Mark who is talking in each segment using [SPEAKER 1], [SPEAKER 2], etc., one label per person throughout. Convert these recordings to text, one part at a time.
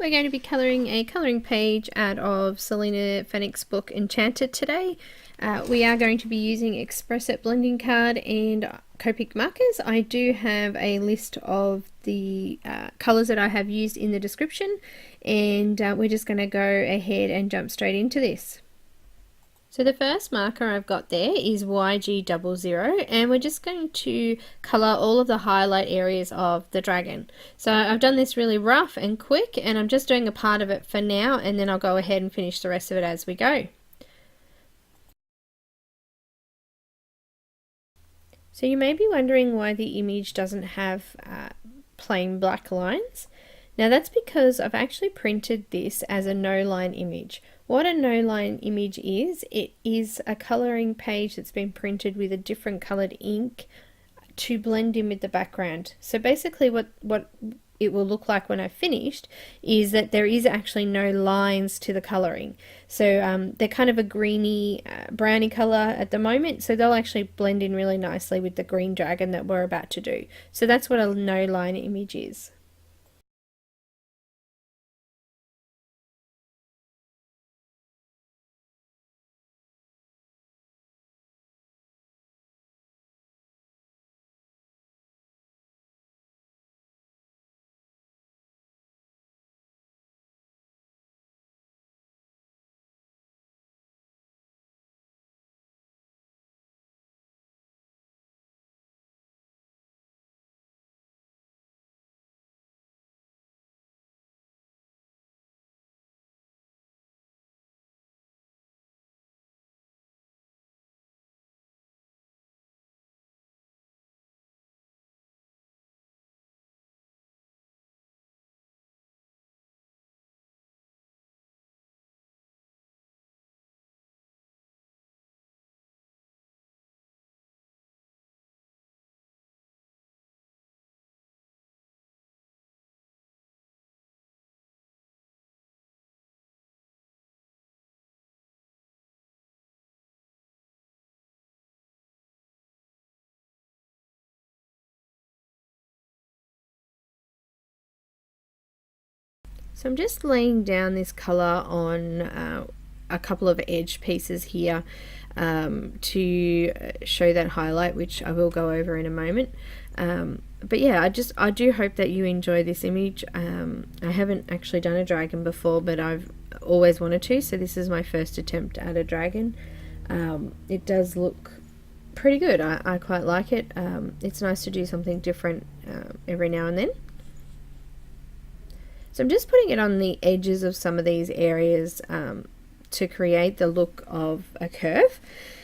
[SPEAKER 1] We're going to be colouring a colouring page out of Selina Fenech's book Enchanted today. We are going to be using xpress blending card and Copic markers. I do have a list of the colours that I have used in the description, and we're just going to go ahead and jump straight into this. So the first marker I've got there is YG00, and we're just going to colour all of the highlight areas of the dragon. So I've done this really rough and quick, and I'm just doing a part of it for now, and then I'll go ahead and finish the rest of it as we go. So you may be wondering why the image doesn't have plain black lines. Now that's because I've actually printed this as a no-line image. What a no-line image is, it is a colouring page that's been printed with a different coloured ink to blend in with the background. So basically what it will look like when I've finished is that there is actually no lines to the colouring. So they're kind of a greeny, browny colour at the moment, so they'll actually blend in really nicely with the green dragon that we're about to do. So that's what a no-line image is. So I'm just laying down this colour on a couple of edge pieces here to show that highlight, which I will go over in a moment. But yeah, I do hope that you enjoy this image. I haven't actually done a dragon before, but I've always wanted to, so this is my first attempt at a dragon. It does look pretty good. I quite like it. It's nice to do something different every now and then. So I'm just putting it on the edges of some of these areas to create the look of a curve.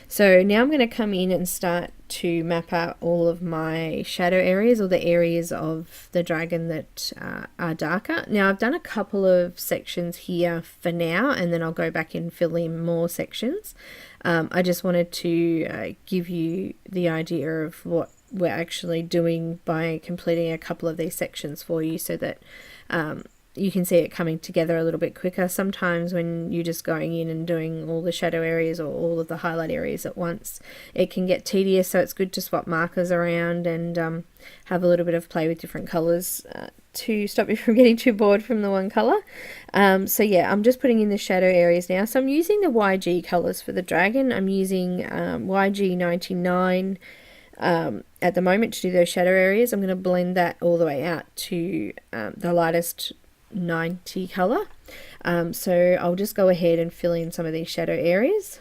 [SPEAKER 1] So now I'm going to come in and start to map out all of my shadow areas, or the areas of the dragon that are darker. Now I've done a couple of sections here for now, and then I'll go back and fill in more sections. I just wanted to give you the idea of what we're actually doing by completing a couple of these sections for you, so that you can see it coming together a little bit quicker. Sometimes when you're just going in and doing all the shadow areas or all of the highlight areas at once, it can get tedious, so it's good to swap markers around and have a little bit of play with different colours to stop you from getting too bored from the one colour. So yeah, I'm just putting in the shadow areas now. So I'm using the YG colours for the dragon. I'm using YG99 at the moment to do those shadow areas. I'm going to blend that all the way out to the lightest 90 colour. So I'll just go ahead and fill in some of these shadow areas.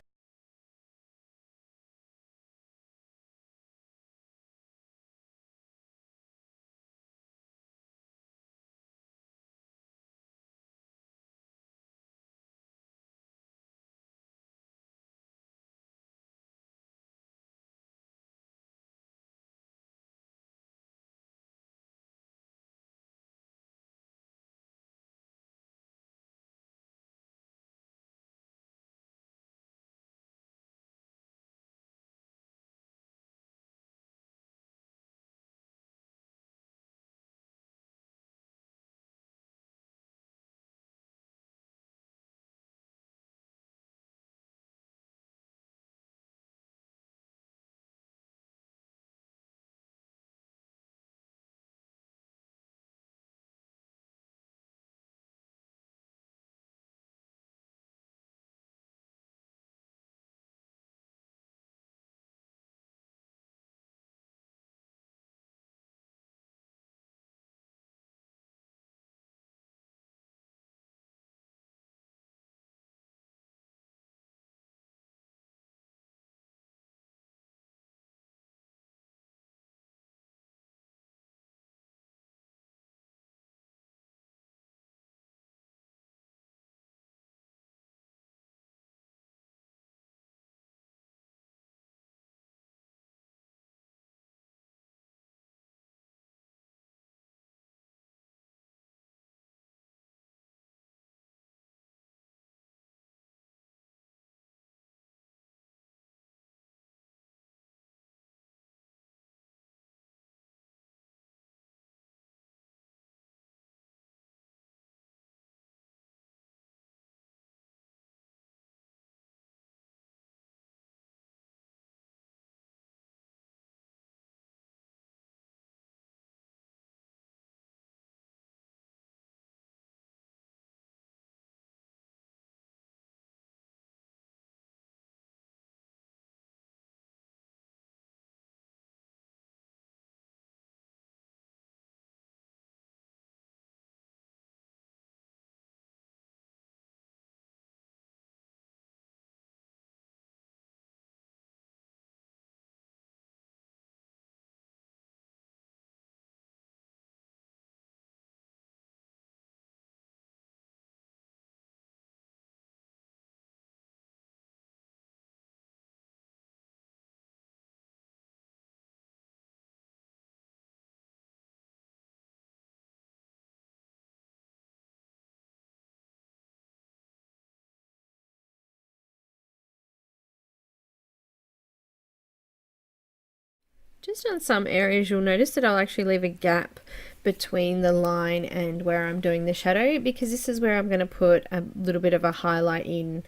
[SPEAKER 1] Just on some areas you'll notice that I'll actually leave a gap between the line and where I'm doing the shadow, because this is where I'm going to put a little bit of a highlight in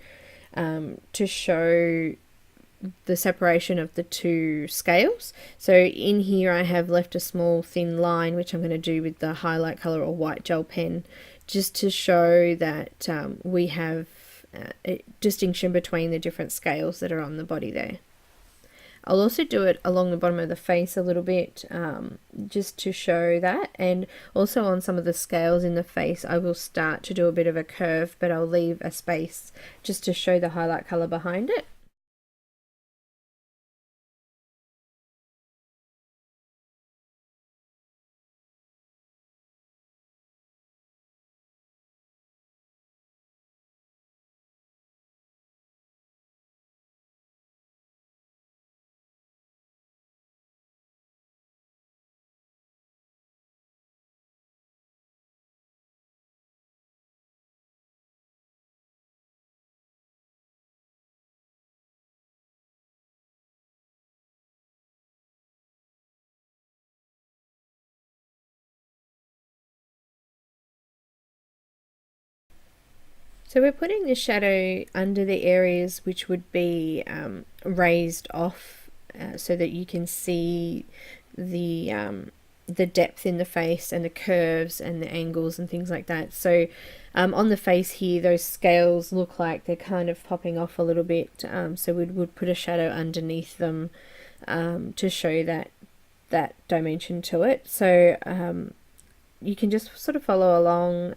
[SPEAKER 1] to show the separation of the two scales. So in here I have left a small thin line, which I'm going to do with the highlight color or white gel pen, just to show that we have a distinction between the different scales that are on the body there. I'll also do it along the bottom of the face a little bit, just to show that, and also on some of the scales in the face I will start to do a bit of a curve, but I'll leave a space just to show the highlight color behind it. So we're putting the shadow under the areas which would be raised off, so that you can see the depth in the face and the curves and the angles and things like that. So on the face here, those scales look like they're kind of popping off a little bit, so we would put a shadow underneath them to show that dimension to it. So you can just sort of follow along,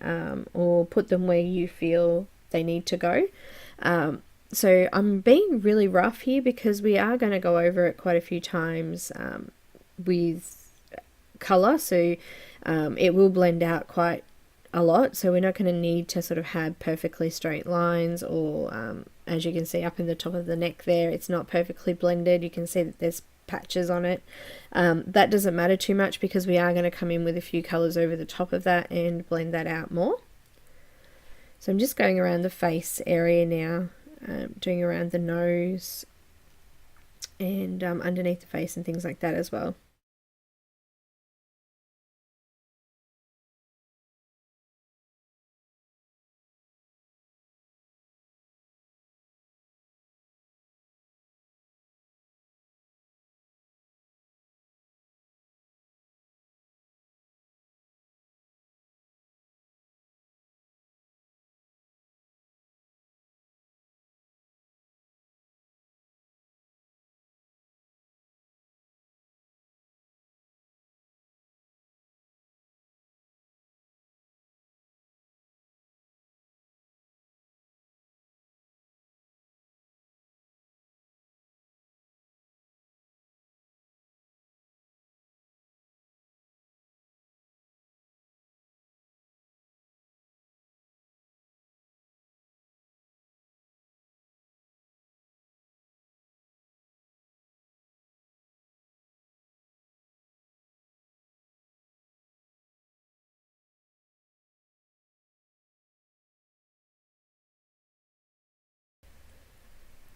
[SPEAKER 1] or put them where you feel they need to go. So I'm being really rough here because we are going to go over it quite a few times with colour, so it will blend out quite a lot, so we're not going to need to sort of have perfectly straight lines, or as you can see up in the top of the neck there, it's not perfectly blended. You can see that there's patches on it. That doesn't matter too much because we are going to come in with a few colours over the top of that and blend that out more. So I'm just going around the face area now, doing around the nose and underneath the face and things like that as well.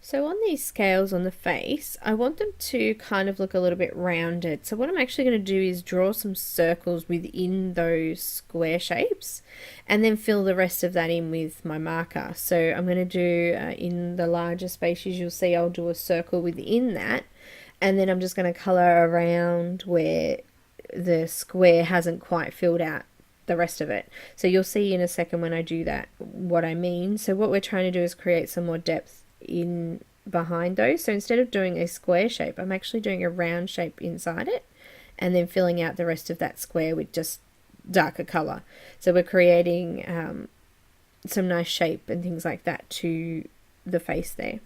[SPEAKER 1] So on these scales on the face, I want them to kind of look a little bit rounded. So what I'm actually going to do is draw some circles within those square shapes and then fill the rest of that in with my marker. So I'm going to do, in the larger spaces you'll see I'll do a circle within that, and then I'm just going to colour around where the square hasn't quite filled out the rest of it. So you'll see in a second when I do that what I mean. So what we're trying to do is create some more depth in behind those. So instead of doing a square shape, I'm actually doing a round shape inside it and then filling out the rest of that square with just darker color. So we're creating some nice shape and things like that to the face there.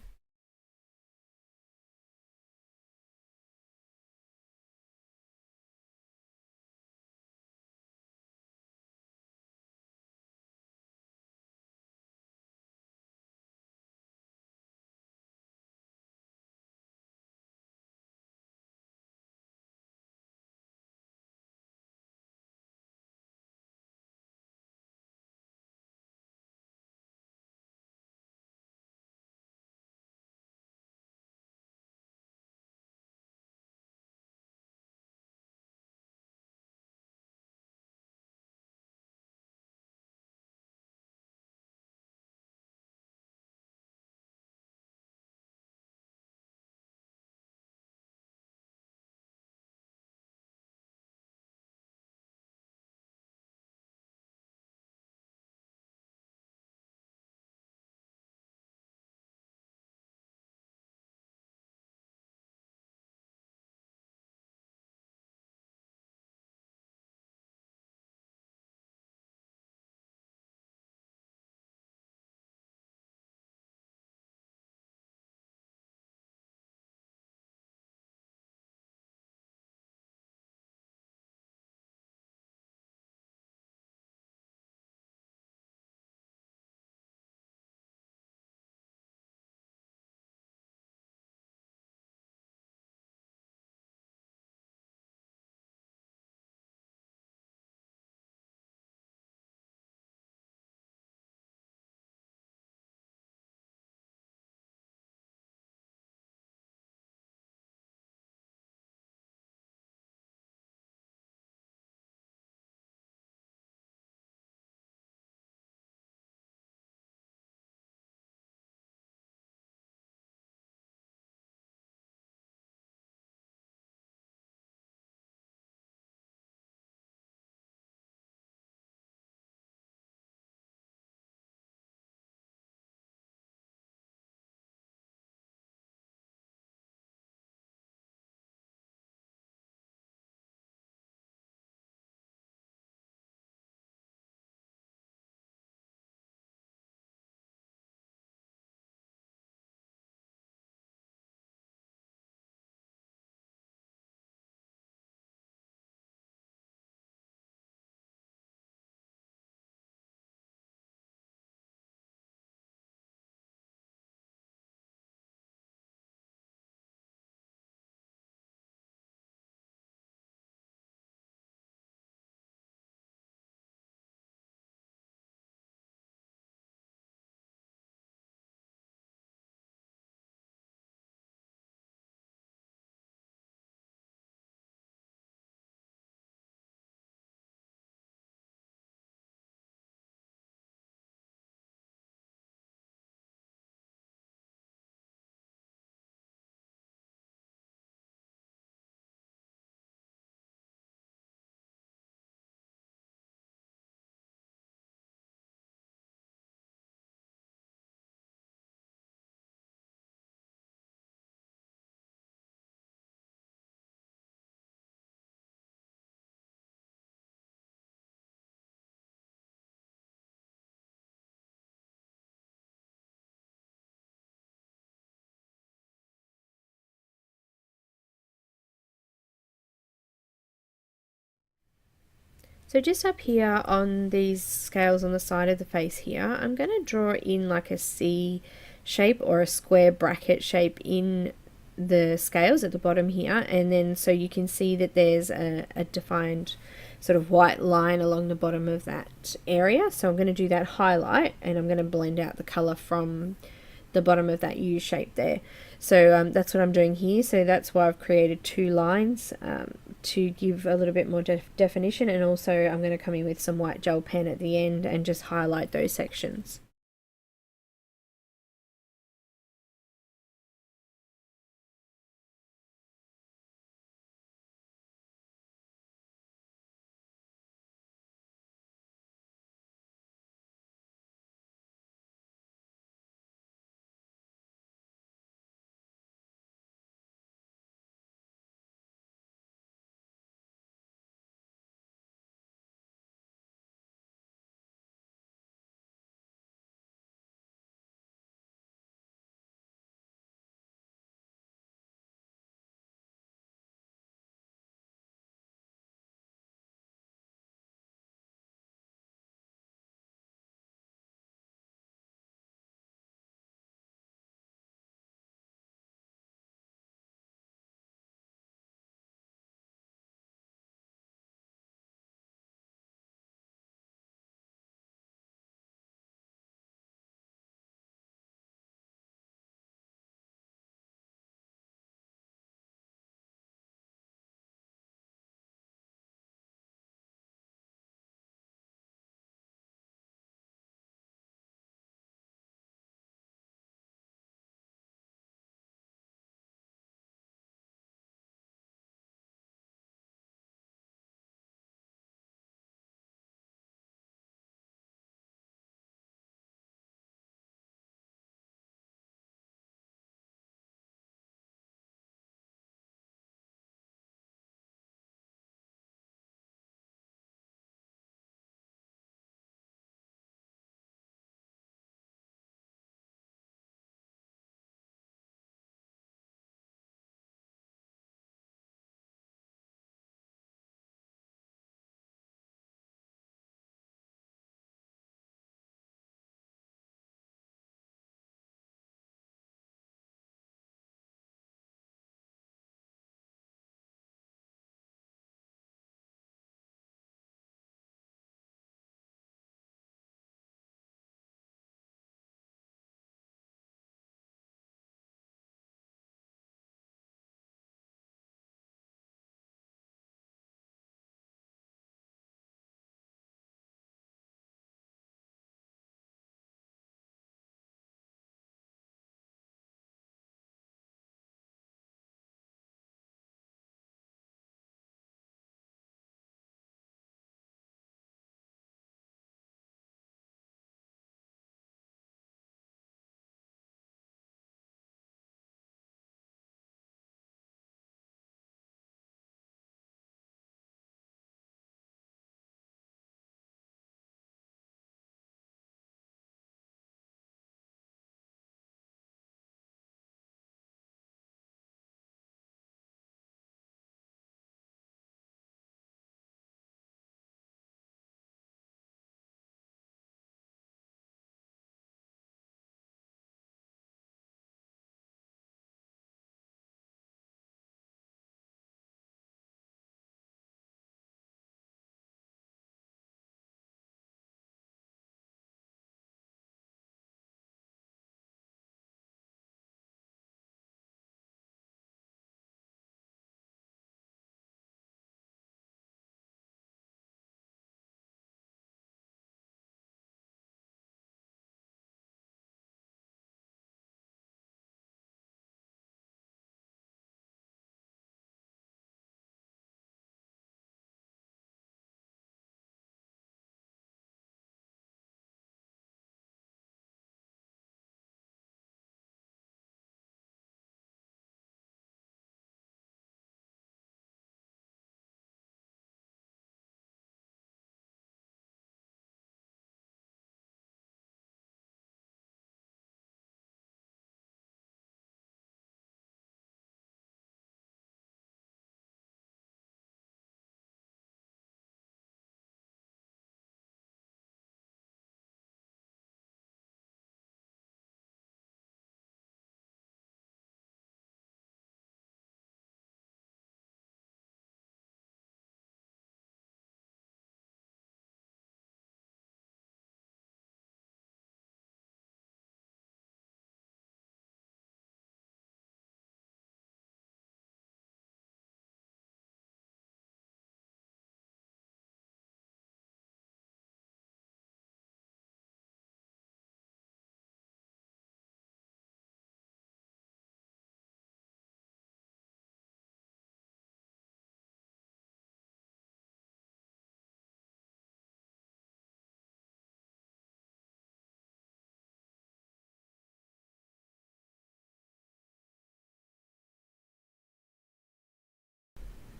[SPEAKER 1] So just up here on these scales on the side of the face here, I'm going to draw in like a C shape or a square bracket shape in the scales at the bottom here, and then so you can see that there's a defined sort of white line along the bottom of that area. So I'm going to do that highlight, and I'm going to blend out the color from the bottom of that U shape there. So that's what I'm doing here. So that's why I've created two lines to give a little bit more definition, and also I'm going to come in with some white gel pen at the end and just highlight those sections.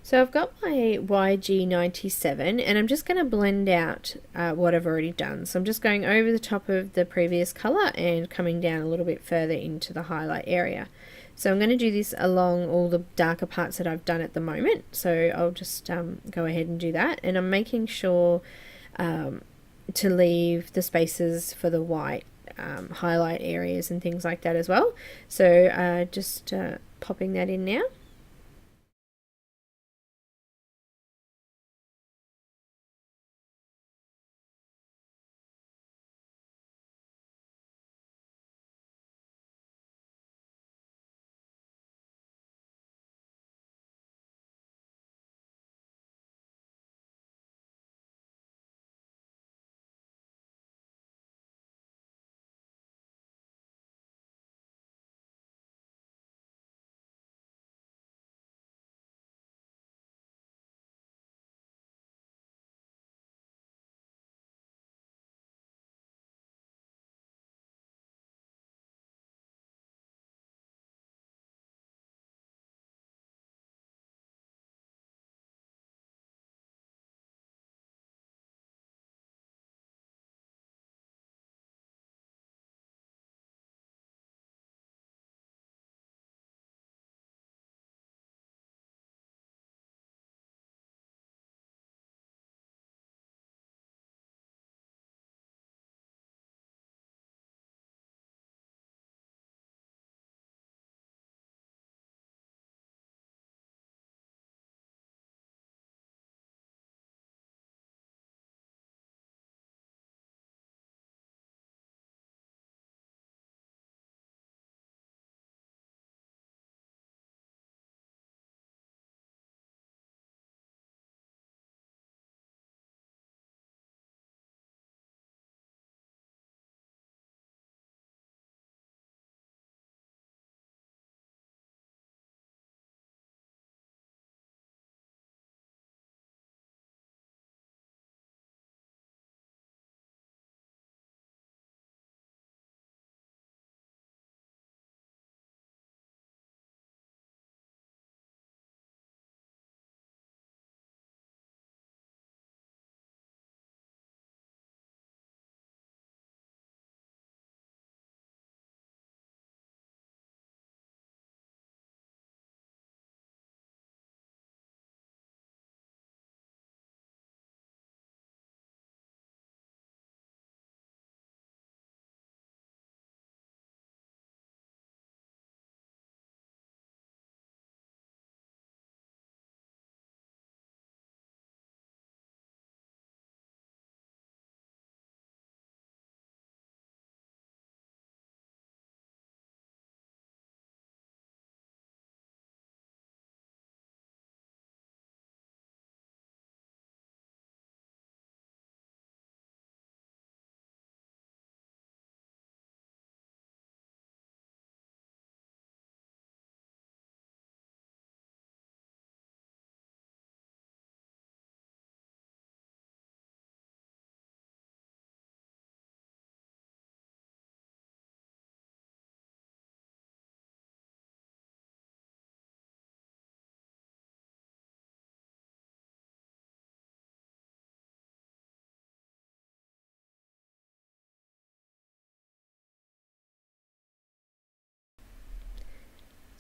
[SPEAKER 1] So I've got my YG97 and I'm just going to blend out what I've already done. So I'm just going over the top of the previous colour and coming down a little bit further into the highlight area. So I'm going to do this along all the darker parts that I've done at the moment. So I'll just go ahead and do that, and I'm making sure to leave the spaces for the white highlight areas and things like that as well. So just popping that in now.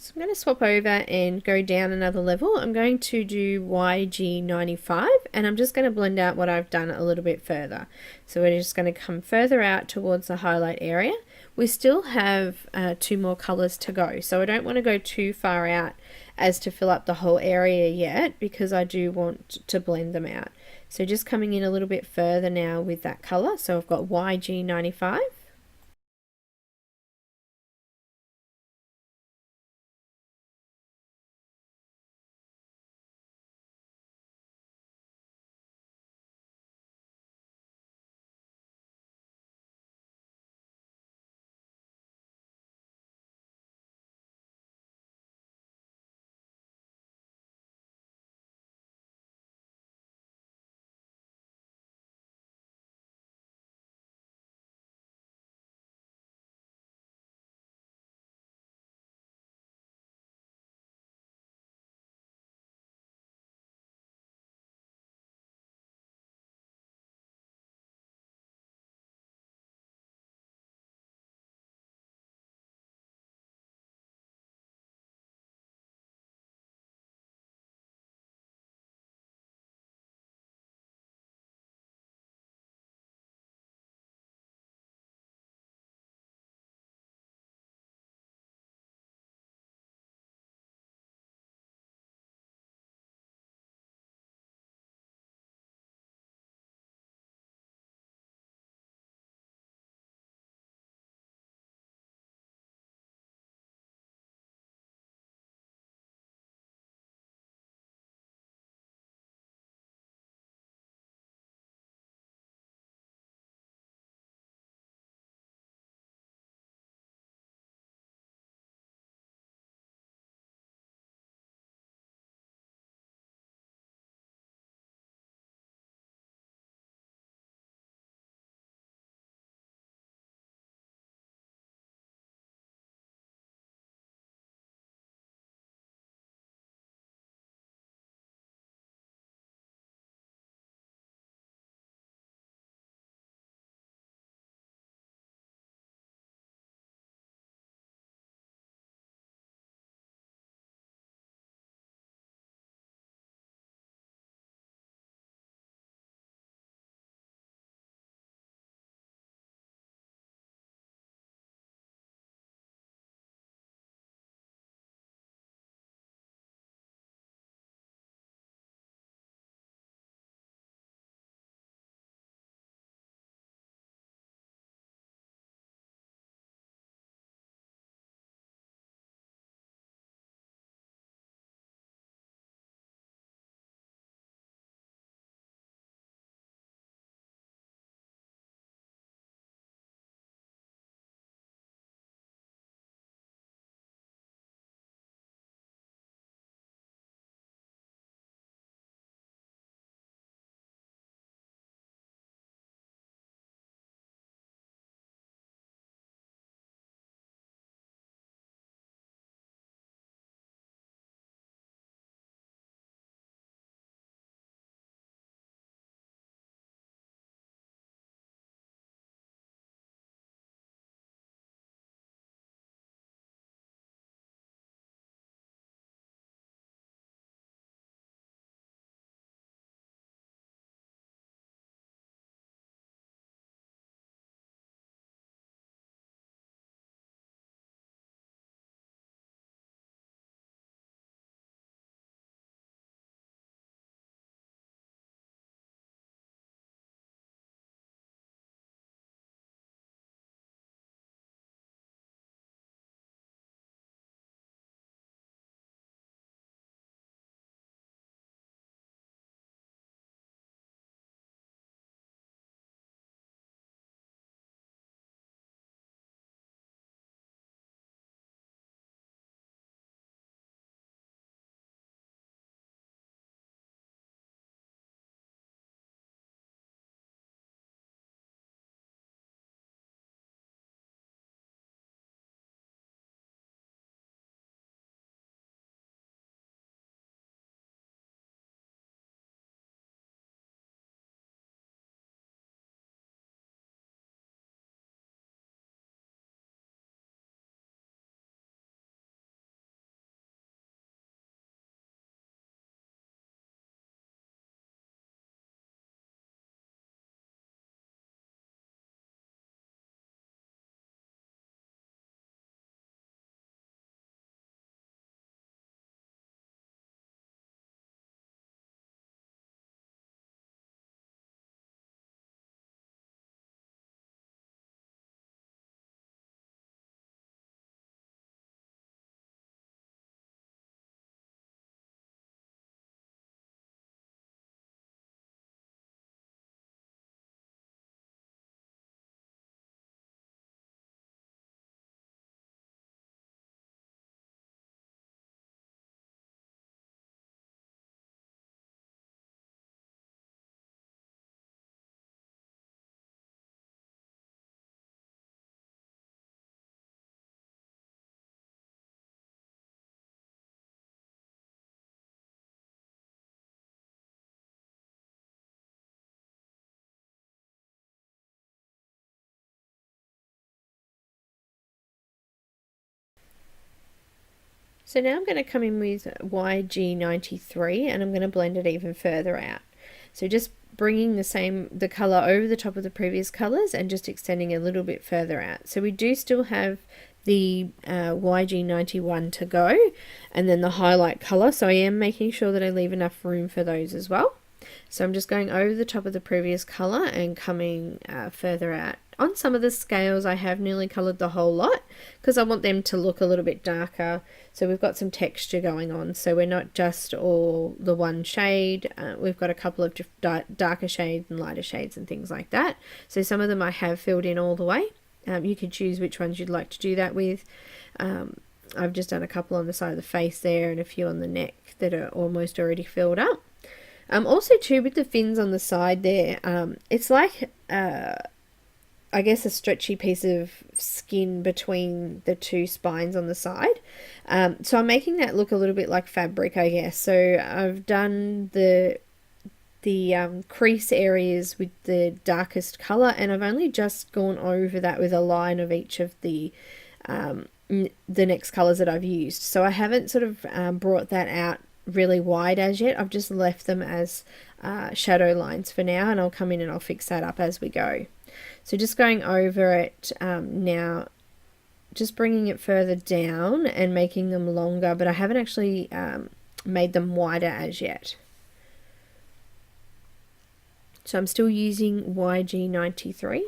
[SPEAKER 1] So I'm going to swap over and go down another level. I'm going to do YG95 and I'm just going to blend out what I've done a little bit further. So we're just going to come further out towards the highlight area. We still have 2 more colors to go, so I don't want to go too far out as to fill up the whole area yet, because I do want to blend them out. So just coming in a little bit further now with that color. So I've got YG95. So now I'm going to come in with YG93 and I'm going to blend it even further out. So just bringing the color over the top of the previous colors and just extending a little bit further out. So we do still have the YG91 to go, and then the highlight color, so I am making sure that I leave enough room for those as well. So I'm just going over the top of the previous color and coming further out. On some of the scales I have nearly colored the whole lot because I want them to look a little bit darker, so we've got some texture going on, so we're not just all the one shade. We've got a couple of darker shades and lighter shades and things like that. So some of them I have filled in all the way. You can choose which ones you'd like to do that with. I've just done a couple on the side of the face there and a few on the neck that are almost already filled up. Also too, with the fins on the side there, it's like I guess a stretchy piece of skin between the two spines on the side. So I'm making that look a little bit like fabric, I guess. So I've done the crease areas with the darkest color, and I've only just gone over that with a line of each of the next colors that I've used. So I haven't sort of brought that out really wide as yet. I've just left them as shadow lines for now, and I'll come in and I'll fix that up as we go. So just going over it now, just bringing it further down and making them longer, but I haven't actually made them wider as yet. So I'm still using YG93.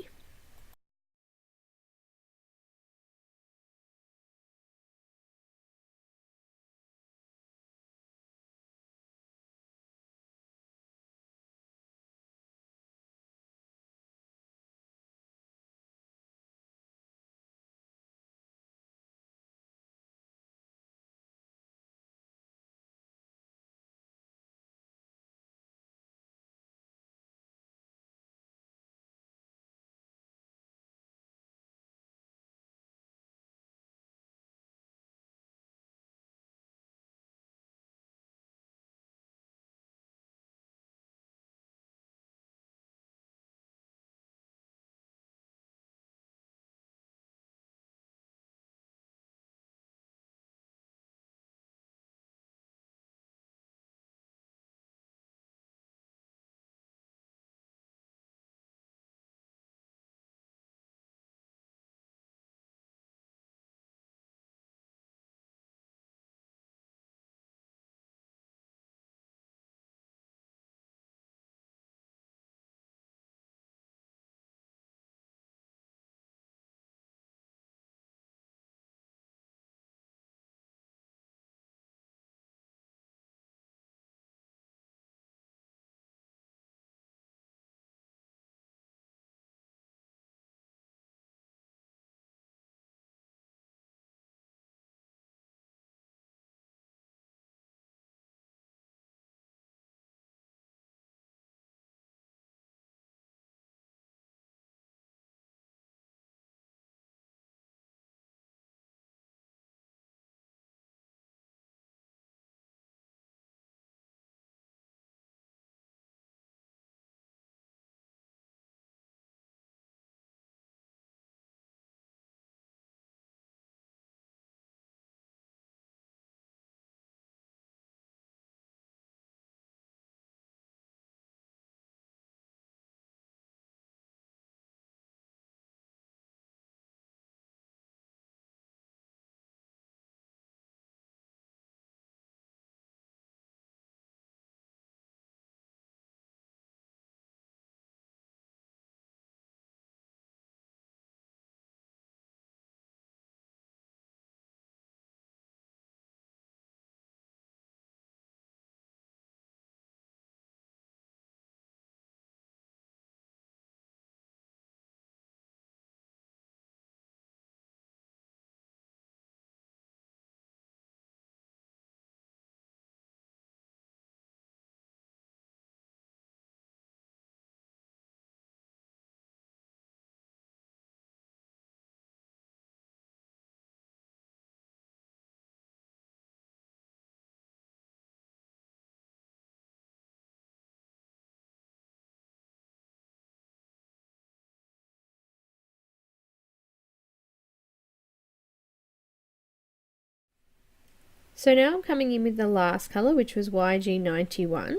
[SPEAKER 1] So now I'm coming in with the last color, which was YG91,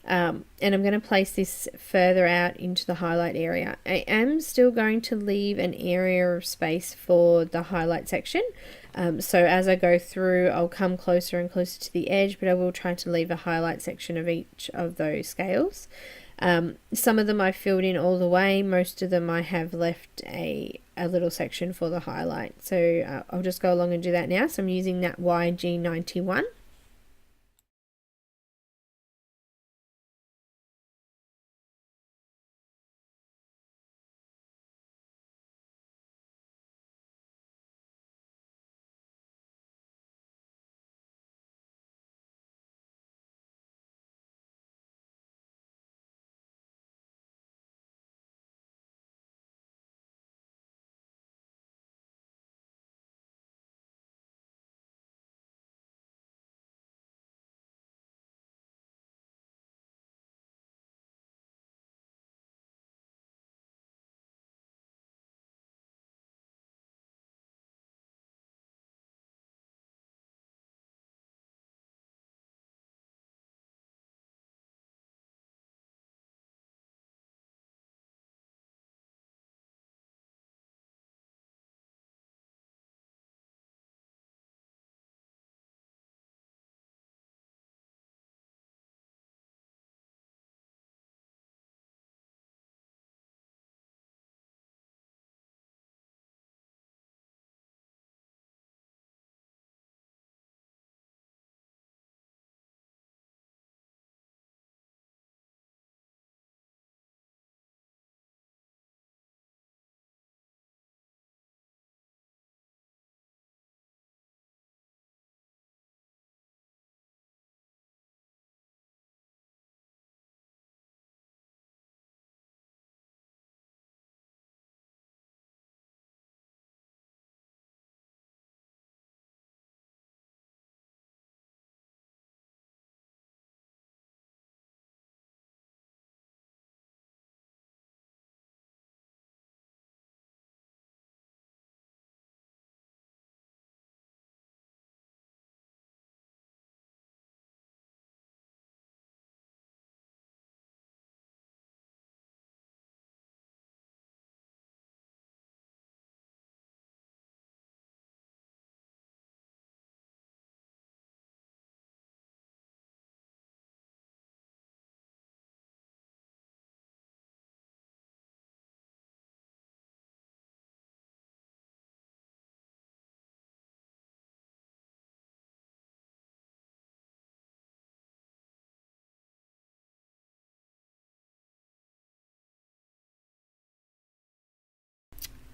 [SPEAKER 1] and I'm going to place this further out into the highlight area. I am still going to leave an area of space for the highlight section. So as I go through, I'll come closer and closer to the edge, but I will try to leave a highlight section of each of those scales. Some of them I filled in all the way, most of them I have left a little section for the highlight. So I'll just go along and do that now. So I'm using that YG91.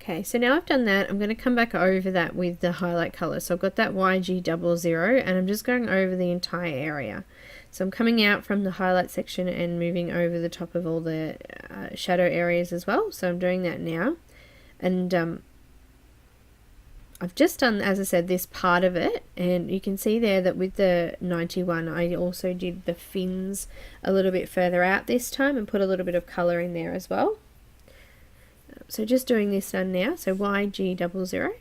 [SPEAKER 1] Okay, so now I've done that, I'm going to come back over that with the highlight color. So I've got that YG00 and I'm just going over the entire area. So I'm coming out from the highlight section and moving over the top of all the shadow areas as well. So I'm doing that now. And I've just done, as I said, this part of it, and you can see there that with the 91 I also did the fins a little bit further out this time and put a little bit of colour in there as well. So just doing this done now, so YG00.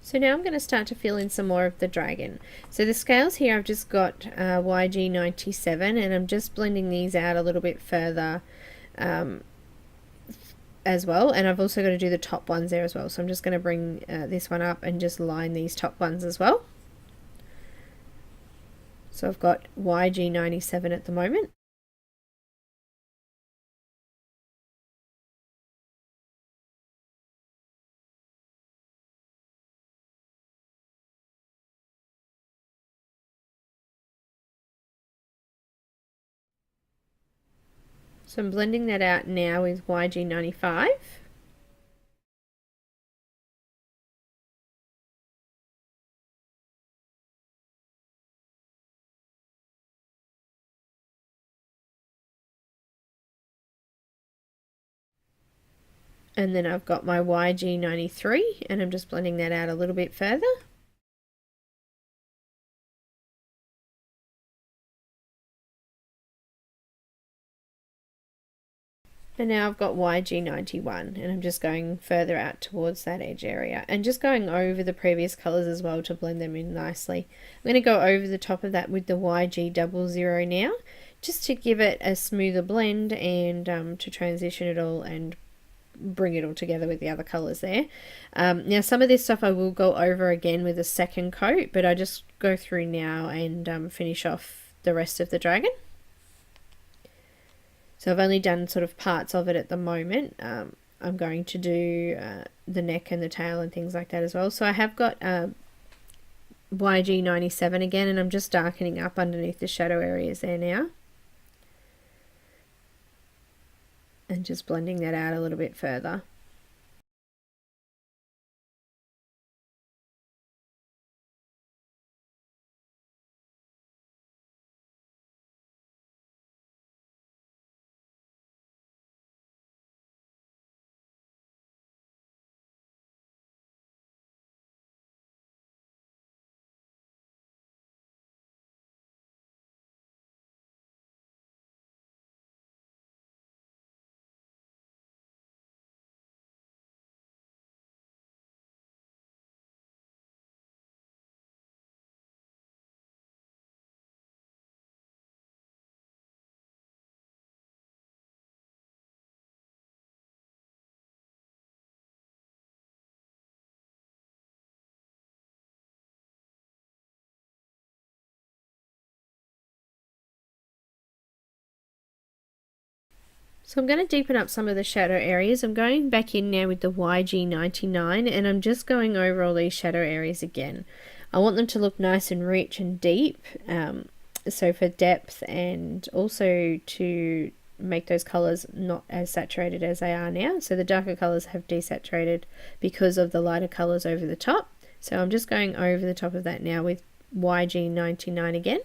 [SPEAKER 1] So now I'm going to start to fill in some more of the dragon. So the scales here, I've just got YG97, and I'm just blending these out a little bit further as well, and I've also got to do the top ones there as well. So I'm just going to bring this one up and just line these top ones as well. So I've got YG97 at the moment. So I'm blending that out now with YG95. And then I've got my YG93, and I'm just blending that out a little bit further. And now I've got YG91, and I'm just going further out towards that edge area and just going over the previous colours as well to blend them in nicely. I'm going to go over the top of that with the YG00 now, just to give it a smoother blend and to transition it all and bring it all together with the other colours there. Now some of this stuff I will go over again with a second coat, but I just go through now and finish off the rest of the dragon. So I've only done sort of parts of it at the moment. I'm going to do the neck and the tail and things like that as well. So I have got YG97 again, and I'm just darkening up underneath the shadow areas there now. And just blending that out a little bit further. So I'm going to deepen up some of the shadow areas. I'm going back in now with the YG99, and I'm just going over all these shadow areas again. I want them to look nice and rich and deep, so for depth, and also to make those colours not as saturated as they are now. So the darker colours have desaturated because of the lighter colours over the top. So I'm just going over the top of that now with YG99 again.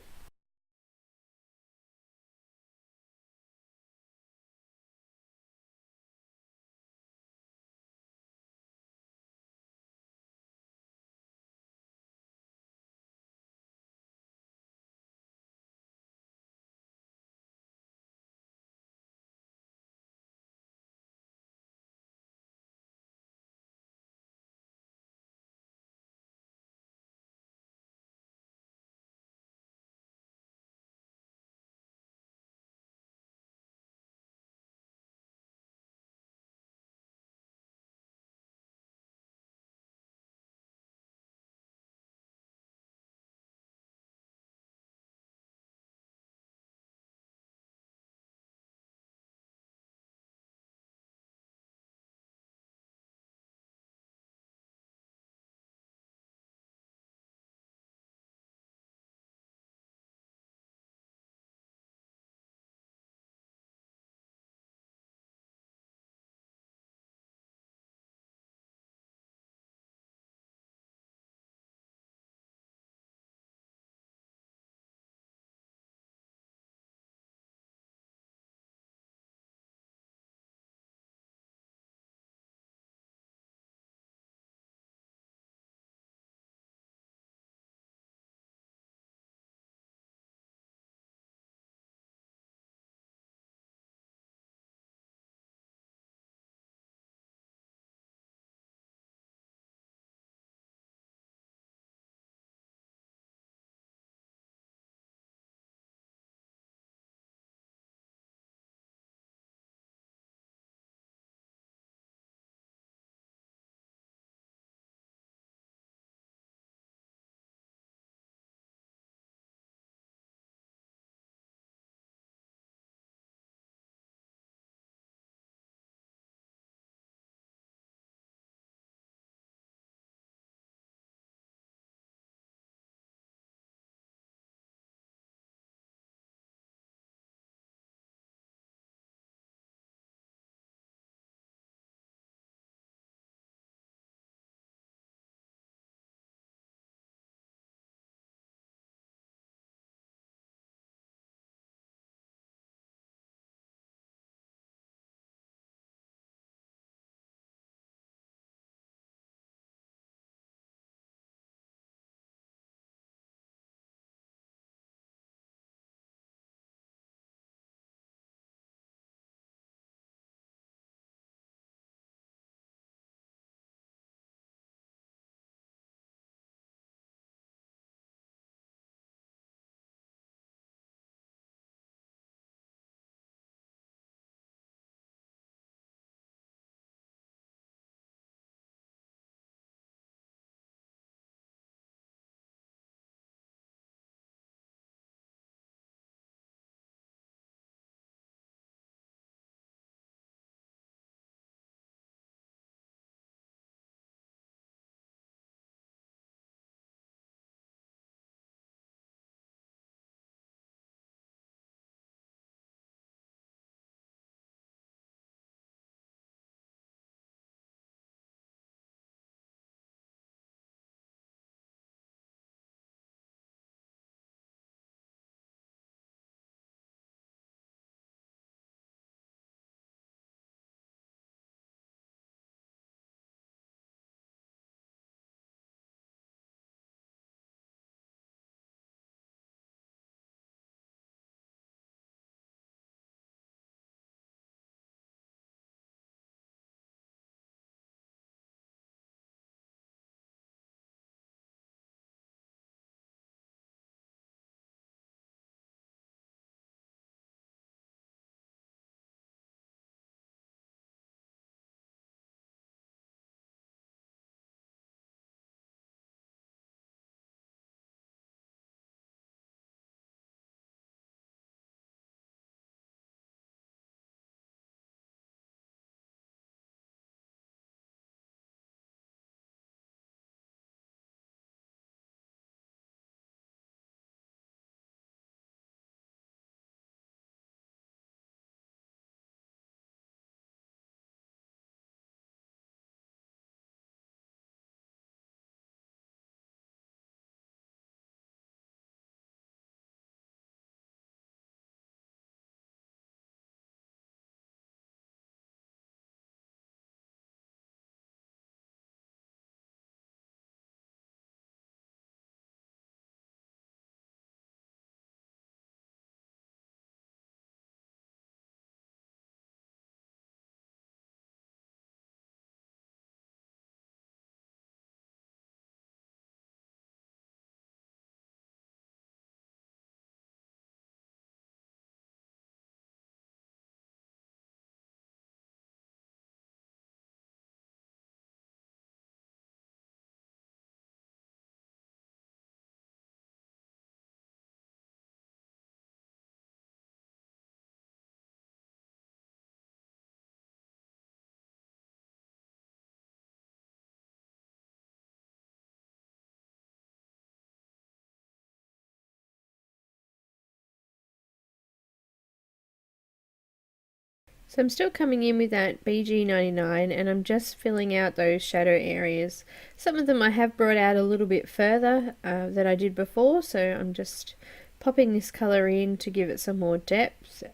[SPEAKER 1] So I'm still coming in with that BG99 and I'm just filling out those shadow areas. Some of them I have brought out a little bit further than I did before, so I'm just popping this colour in to give it some more depth.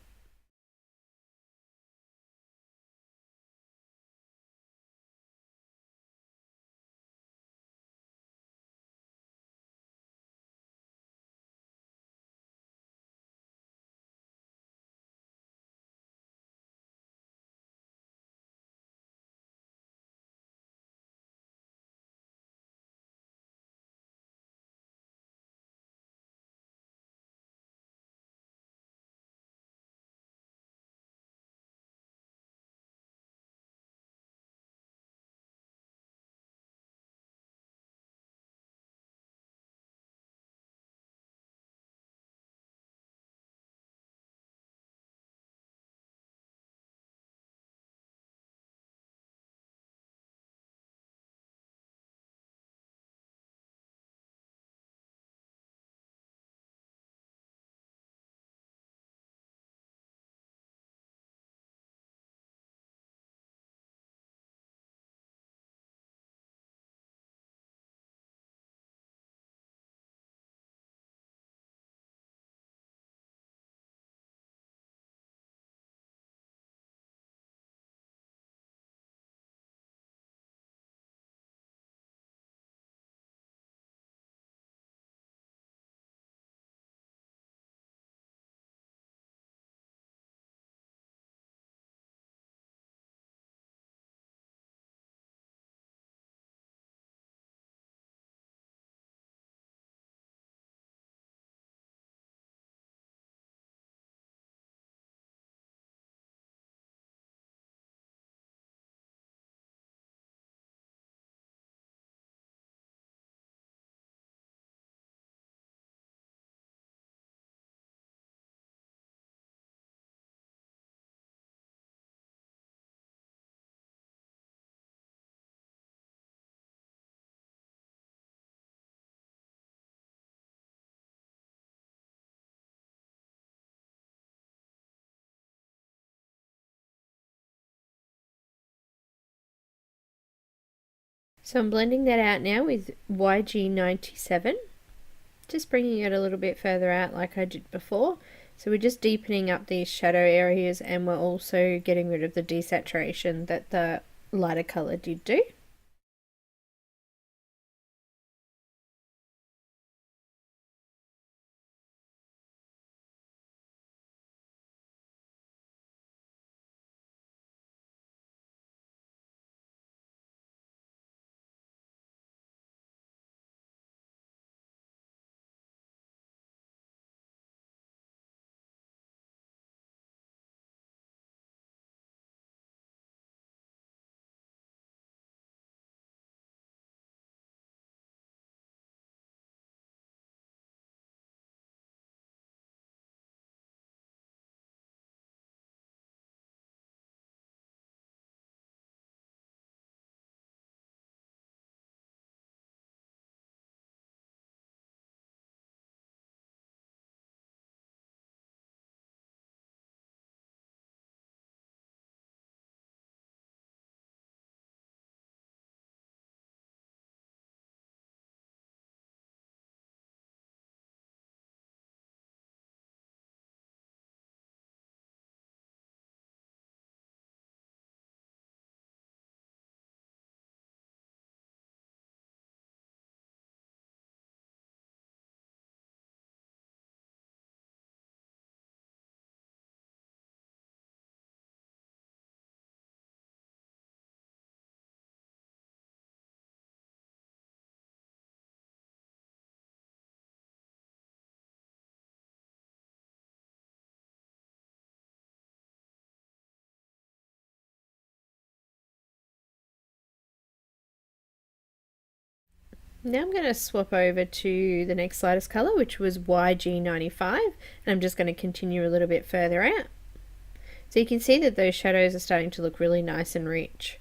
[SPEAKER 1] So I'm blending that out now with YG97, just bringing it a little bit further out like I did before. So we're just deepening up these shadow areas and we're also getting rid of the desaturation that the lighter colour did do. Now I'm going to swap over to the next lightest colour, which was YG95, and I'm just going to continue a little bit further out. So you can see that those shadows are starting to look really nice and rich.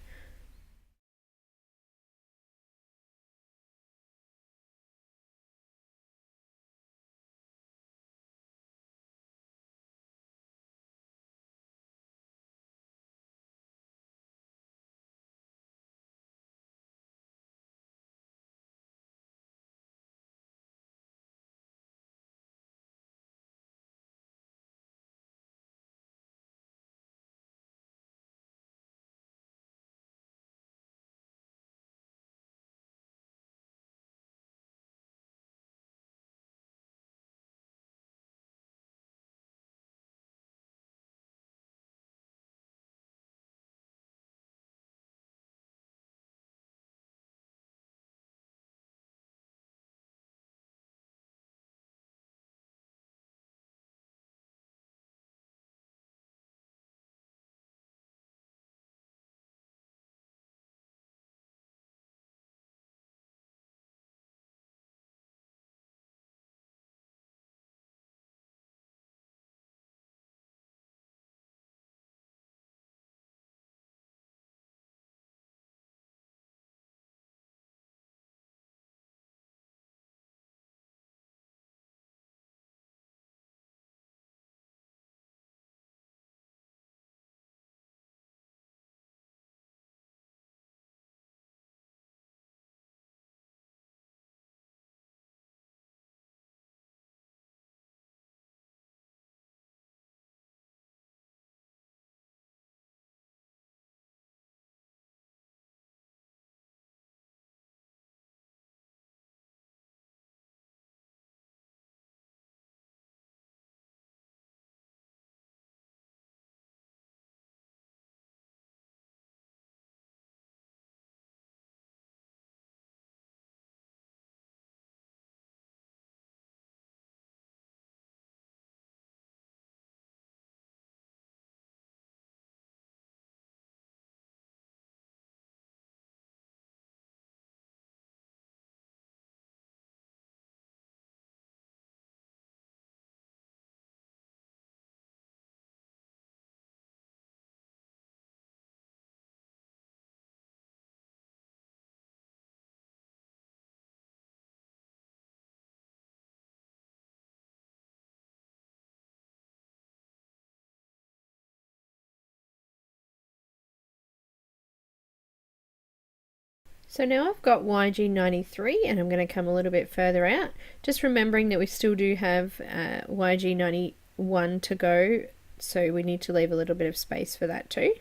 [SPEAKER 1] So now I've got YG93 and I'm going to come a little bit further out, just remembering that we still do have YG91 to go, so we need to leave a little bit of space for that too.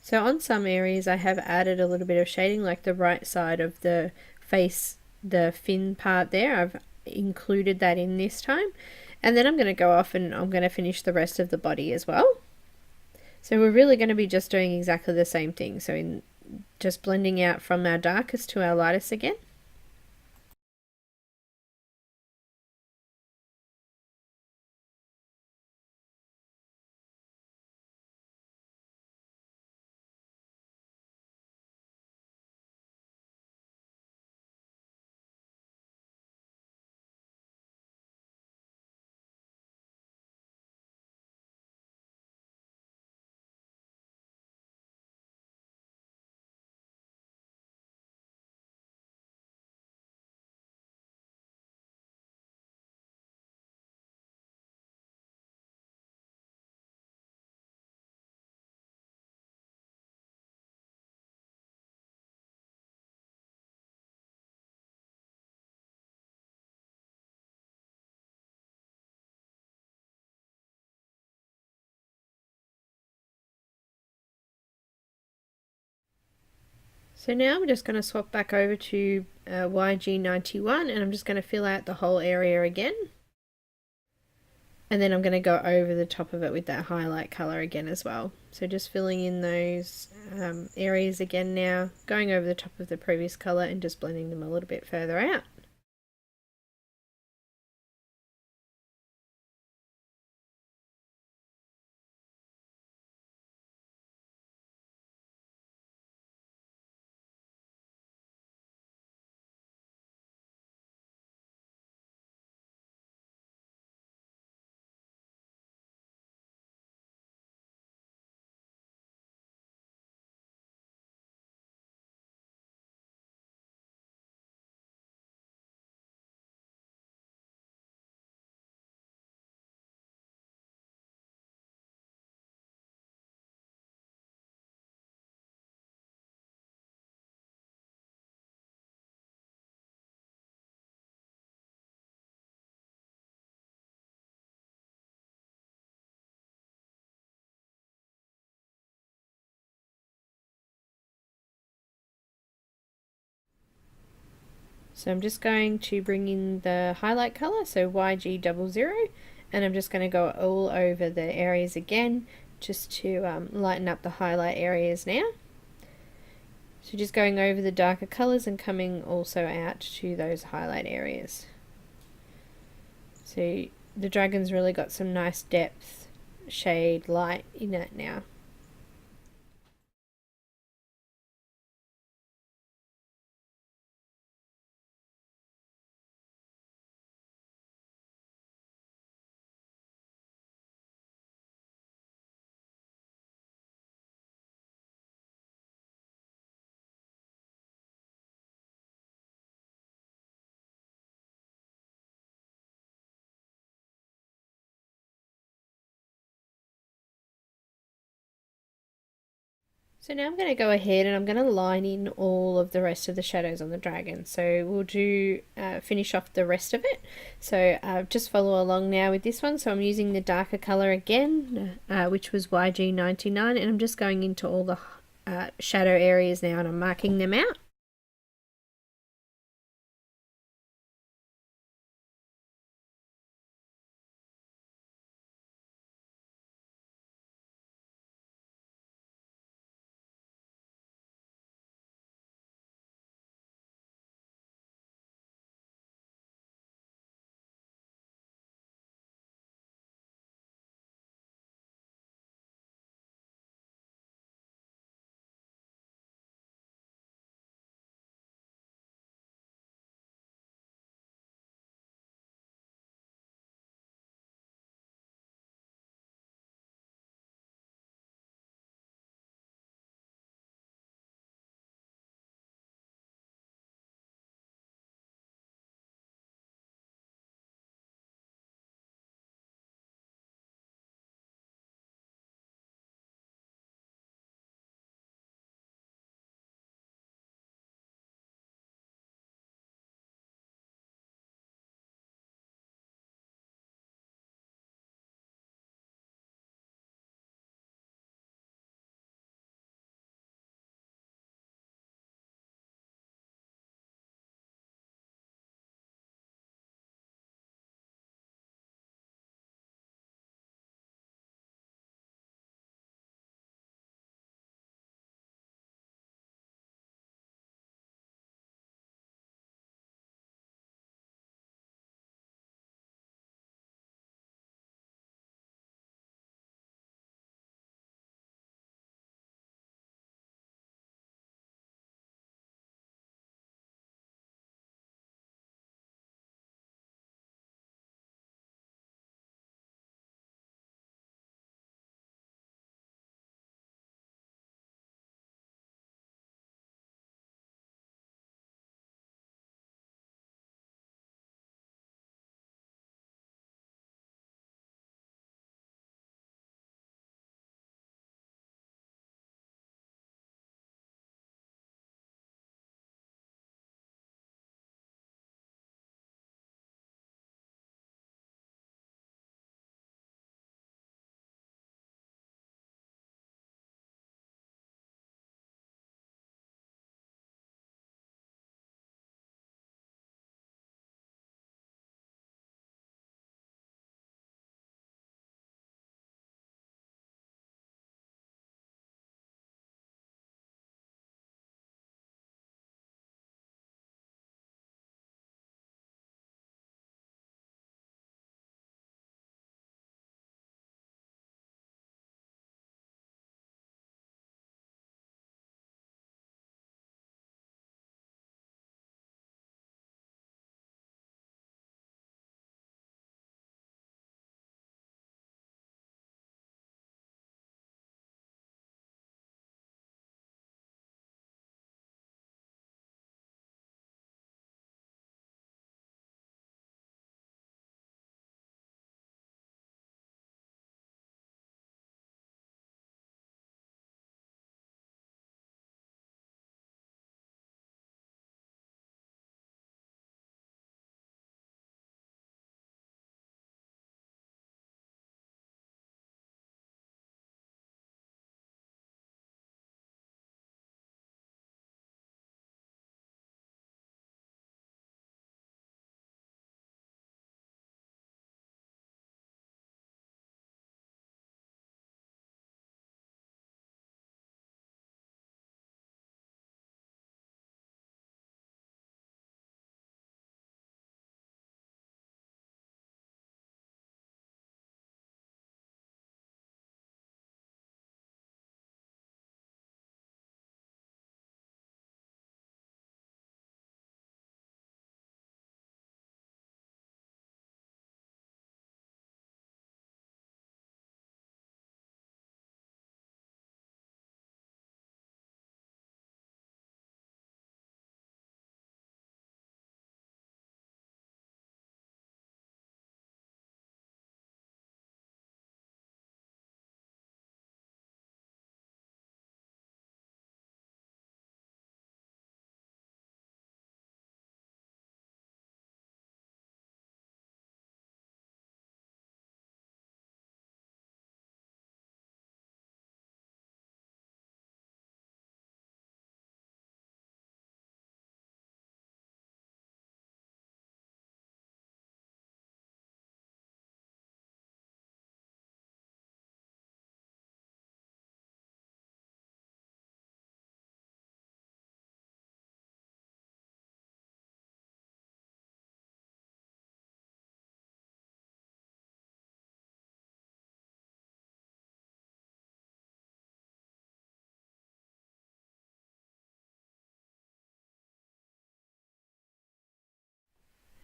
[SPEAKER 1] So on some areas I have added a little bit of shading, like the right side of the face, the fin part there, I've included that in this time. And then I'm going to go off and I'm going to finish the rest of the body as well. So we're really going to be just doing exactly the same thing. So just blending out from our darkest to our lightest again. So now I'm just going to swap back over to YG91 and I'm just going to fill out the whole area again. And then I'm going to go over the top of it with that highlight color again as well. So just filling in those areas again now, going over the top of the previous color and just blending them a little bit further out. So I'm just going to bring in the highlight color, so YG00, and I'm just going to go all over the areas again, just to lighten up the highlight areas now. So just going over the darker colors and coming also out to those highlight areas. So the dragon's really got some nice depth, shade, light in it now. So now I'm going to go ahead and I'm going to line in all of the rest of the shadows on the dragon. So we'll do finish off the rest of it. So just follow along now with this one. So I'm using the darker color again, which was YG99, and I'm just going into all the shadow areas now and I'm marking them out.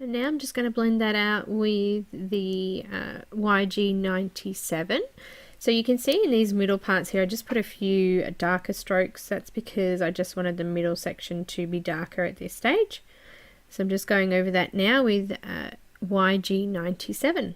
[SPEAKER 1] And now I'm just going to blend that out with the YG97. So you can see in these middle parts here, I just put a few darker strokes. That's because I just wanted the middle section to be darker at this stage. So I'm just going over that now with YG97.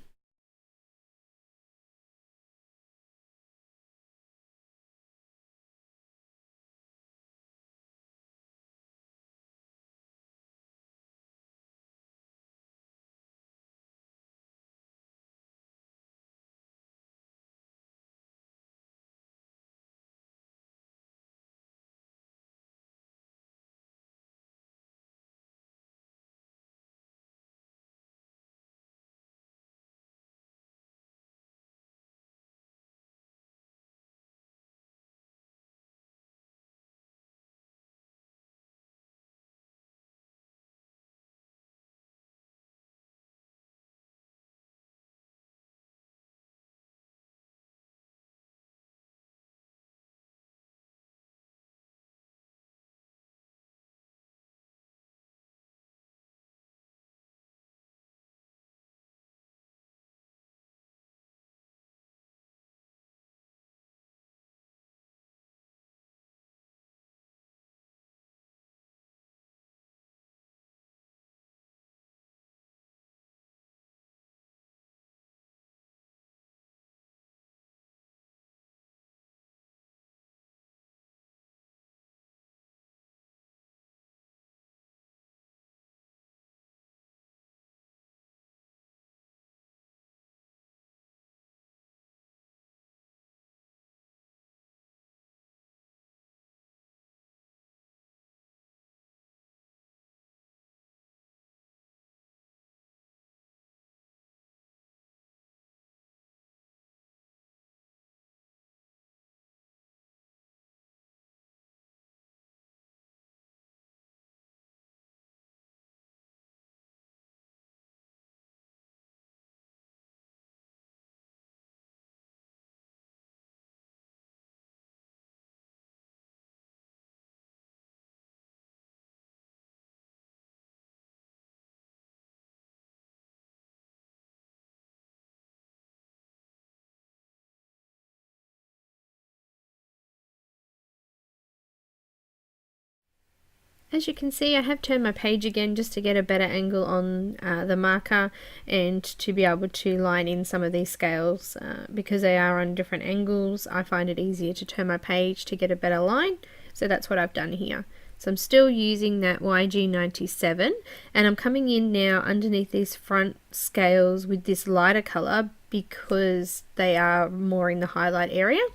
[SPEAKER 1] As you can see, I have turned my page again just to get a better angle on the marker and to be able to line in some of these scales because they are on different angles. I find it easier to turn my page to get a better line, so that's what I've done here. So I'm still using that YG97 and I'm coming in now underneath these front scales with this lighter color because they are more in the highlight area.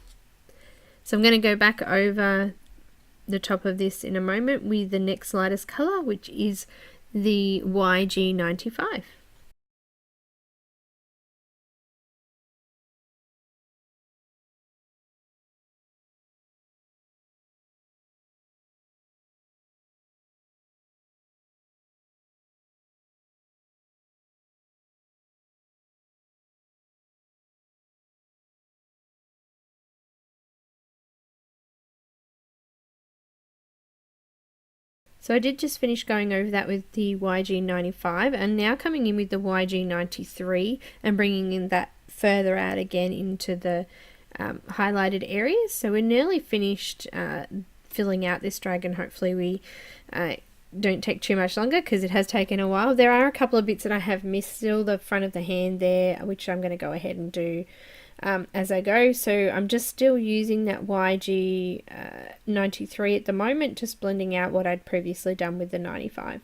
[SPEAKER 1] So I'm going to go back over the top of this in a moment with the next lightest color, which is the YG95. So I did just finish going over that with the YG95 and now coming in with the YG93 and bringing in that further out again into the highlighted areas. So we're nearly finished filling out this dragon. Hopefully we don't take too much longer because it has taken a while. There are a couple of bits that I have missed still, the front of the hand there, which I'm going to go ahead and do as I go. So I'm just still using that YG93 at the moment, just blending out what I'd previously done with the 95.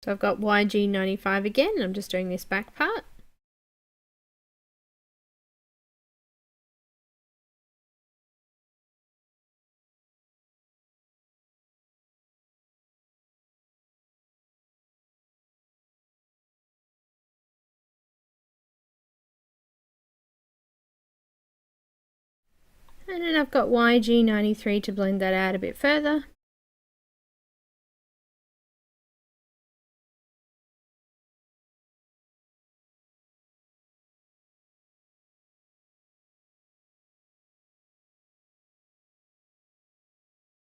[SPEAKER 1] So I've got YG95 again, and I'm just doing this back part. And then I've got YG93 to blend that out a bit further.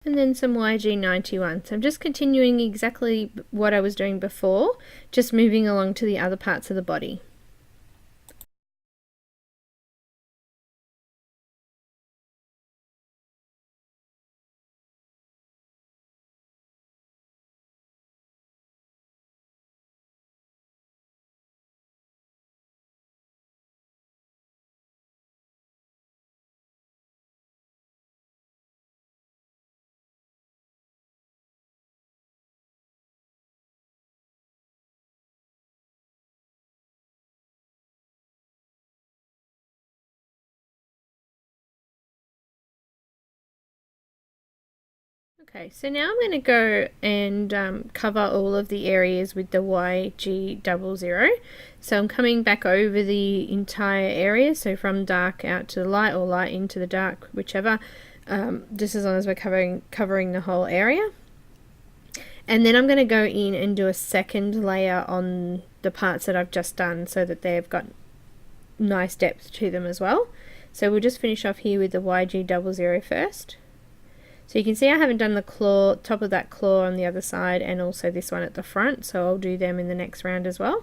[SPEAKER 1] And then some YG91. So I'm just continuing exactly what I was doing before, just moving along to the other parts of the body. Okay, so now I'm going to go and cover all of the areas with the YG00. So I'm coming back over the entire area, so from dark out to the light or light into the dark, whichever, just as long as we're covering the whole area. And then I'm going to go in and do a second layer on the parts that I've just done so that they've got nice depth to them as well. So we'll just finish off here with the YG00 first. So you can see I haven't done the claw, top of that claw on the other side, and also this one at the front, so I'll do them in the next round as well.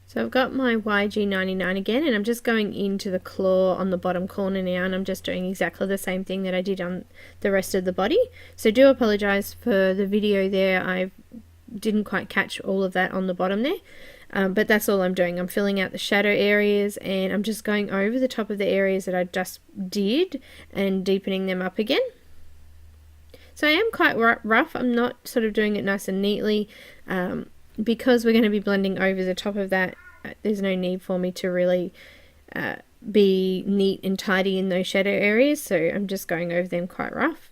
[SPEAKER 1] So I've got my YG99 again, and I'm just going into the claw on the bottom corner now, and I'm just doing exactly the same thing that I did on the rest of the body. So do apologise for the video there, I didn't quite catch all of that on the bottom there. But that's all I'm doing. I'm filling out the shadow areas, and I'm just going over the top of the areas that I just did and deepening them up again. So I am quite rough. I'm not sort of doing it nice and neatly. Because we're going to be blending over the top of that, there's no need for me to really be neat and tidy in those shadow areas, so I'm just going over them quite rough.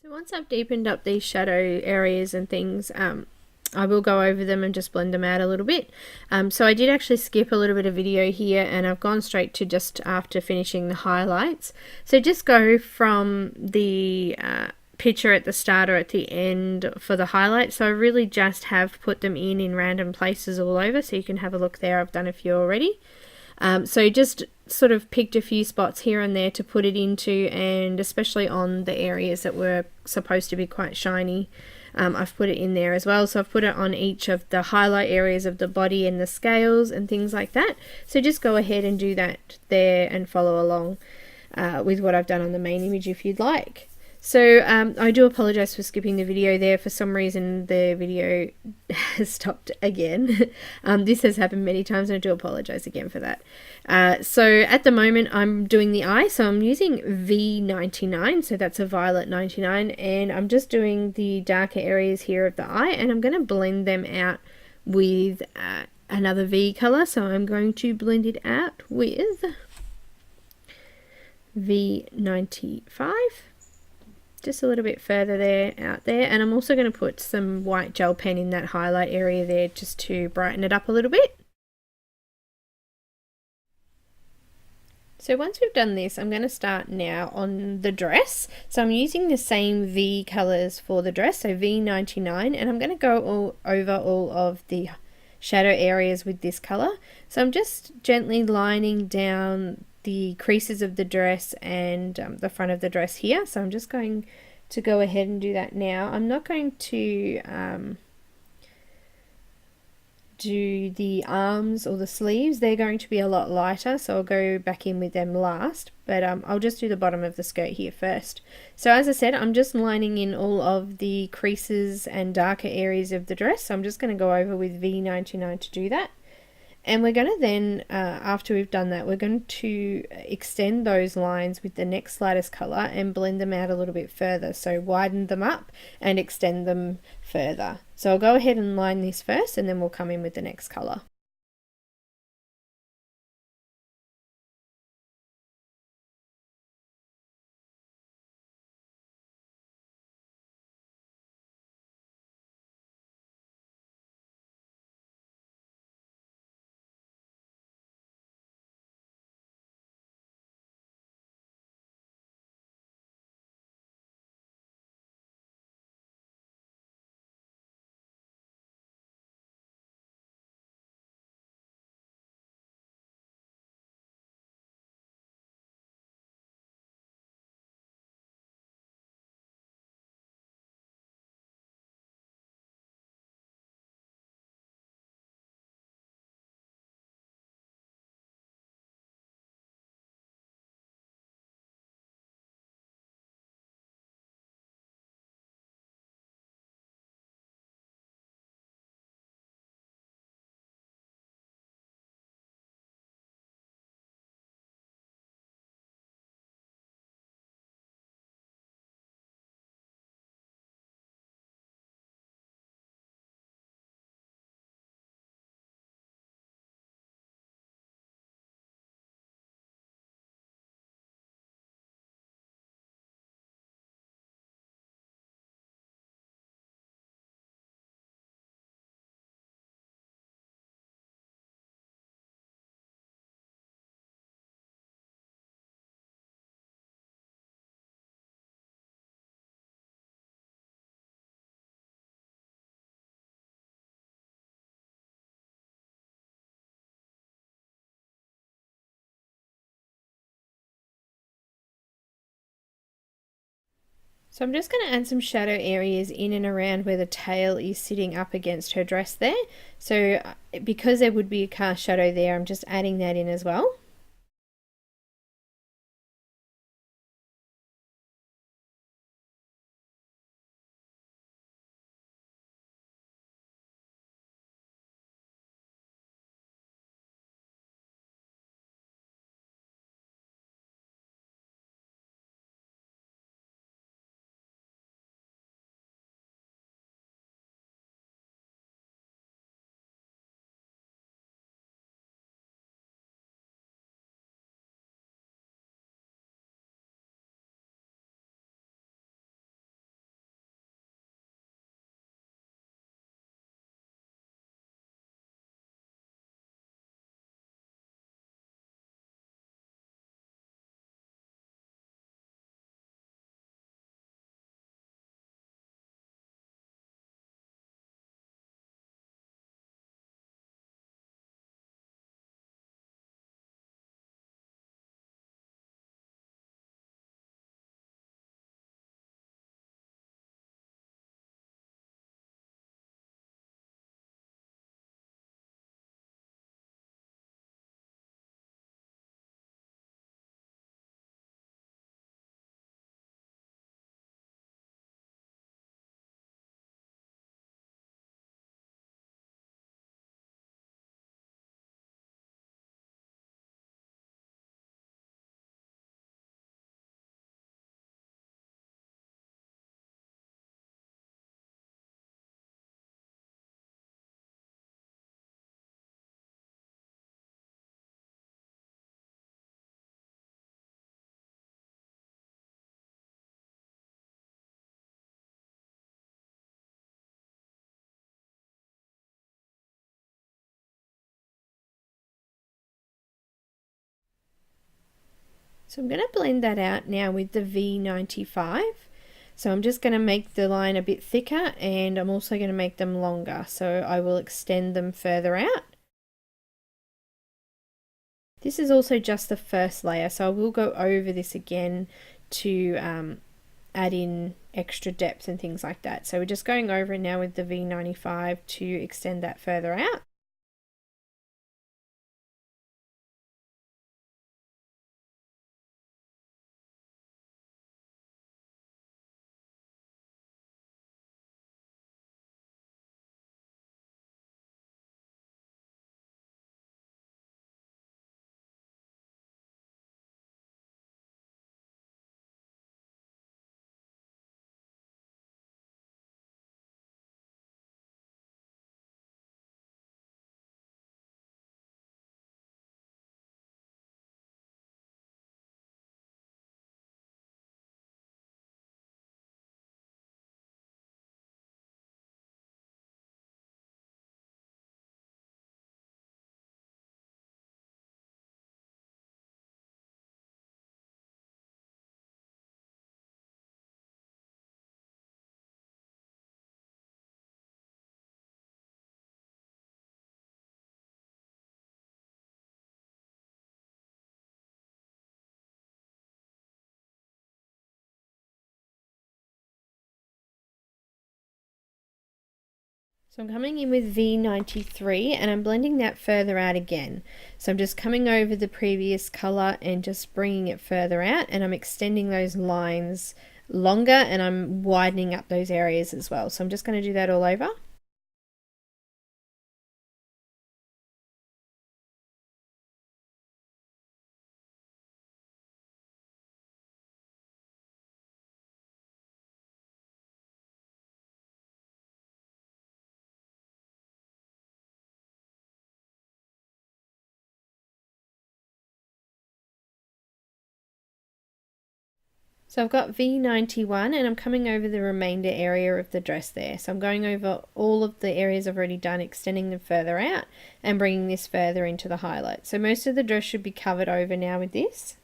[SPEAKER 1] So once I've deepened up these shadow areas and things, I will go over them and just blend them out a little bit. So I did actually skip a little bit of video here, and I've gone straight to just after finishing the highlights. So just go from the picture at the start or at the end for the highlights. So I really just have put them in random places all over, so you can have a look there. I've done a few already. So just sort of picked a few spots here and there to put it into, and especially on the areas that were supposed to be quite shiny, I've put it in there as well. So I've put it on each of the highlight areas of the body and the scales and things like that. So just go ahead and do that there and follow along with what I've done on the main image if you'd like. So I do apologize for skipping the video there. For some reason the video has stopped again. This has happened many times, and I do apologize again for that. So at the moment I'm doing the eye, so I'm using V99, so that's a violet 99, and I'm just doing the darker areas here of the eye, and I'm going to blend them out with another V color. So I'm going to blend it out with V95. Just a little bit further there, out there, and I'm also going to put some white gel pen in that highlight area there just to brighten it up a little bit. So once we've done this, I'm going to start now on the dress. So I'm using the same V colors for the dress, so V99, and I'm going to go over all of the shadow areas with this color. So I'm just gently lining down the creases of the dress and the front of the dress here. So I'm just going to go ahead and do that now. I'm not going to do the arms or the sleeves. They're going to be a lot lighter, so I'll go back in with them last, but I'll just do the bottom of the skirt here first. So as I said, I'm just lining in all of the creases and darker areas of the dress. So I'm just going to go over with V99 to do that. And we're going to then, after we've done that, we're going to extend those lines with the next lightest color and blend them out a little bit further. So widen them up and extend them further. So I'll go ahead and line this first, and then we'll come in with the next color. So I'm just going to add some shadow areas in and around where the tail is sitting up against her dress there. So because there would be a cast shadow there, I'm just adding that in as well. So I'm going to blend that out now with the V95. So I'm just going to make the line a bit thicker, and I'm also going to make them longer. So I will extend them further out. This is also just the first layer, so I will go over this again to add in extra depth and things like that. So we're just going over it now with the V95 to extend that further out. So I'm coming in with V93 and I'm blending that further out again. So I'm just coming over the previous color and just bringing it further out, and I'm extending those lines longer and I'm widening up those areas as well. So I'm just going to do that all over. So I've got V91 and I'm coming over the remainder area of the dress there. So I'm going over all of the areas I've already done, extending them further out and bringing this further into the highlight. So most of the dress should be covered over now with this.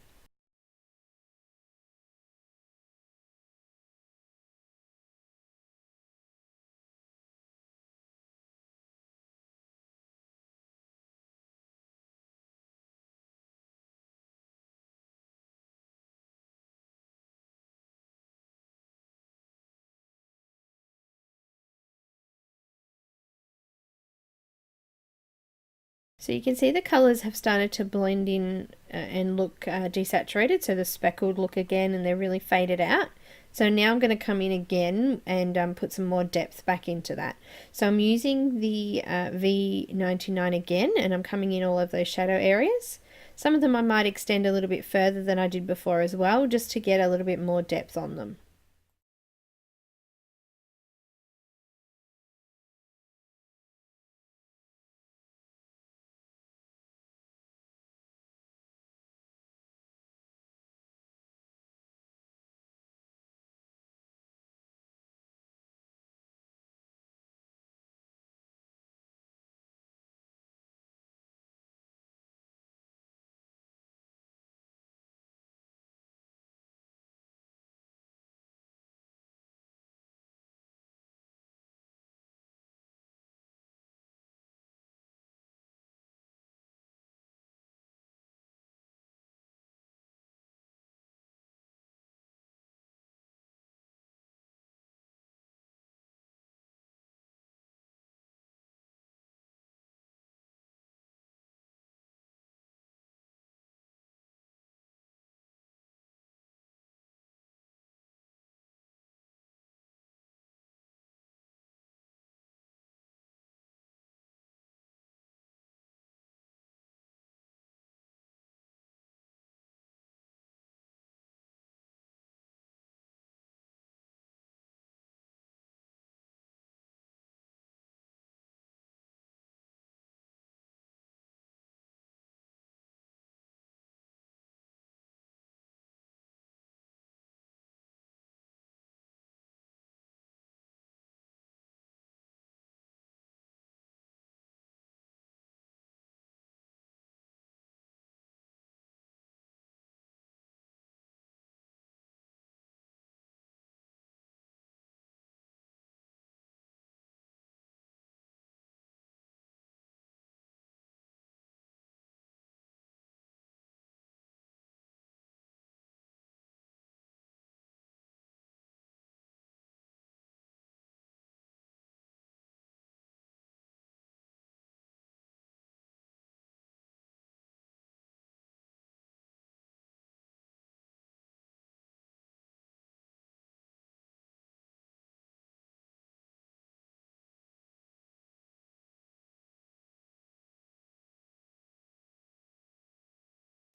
[SPEAKER 1] So you can see the colours have started to blend in and look desaturated, so the speckled look again, and they're really faded out. So now I'm going to come in again and put some more depth back into that. So I'm using the V99 again, and I'm coming in all of those shadow areas. Some of them I might extend a little bit further than I did before as well, just to get a little bit more depth on them.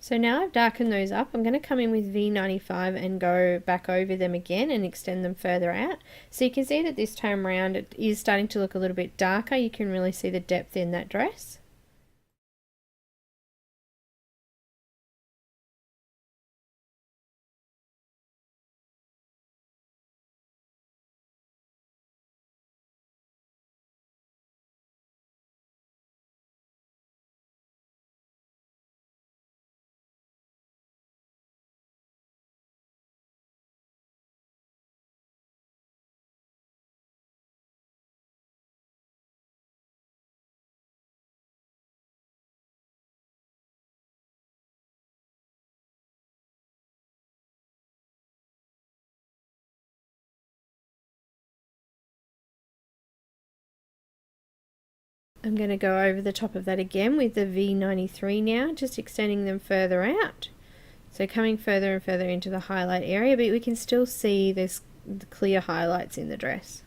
[SPEAKER 1] So now I've darkened those up, I'm going to come in with V95 and go back over them again and extend them further out. So you can see that this time around it is starting to look a little bit darker. You can really see the depth in that dress. I'm going to go over the top of that again with the V93 now, just extending them further out. So coming further and further into the highlight area, but we can still see there's clear highlights in the dress.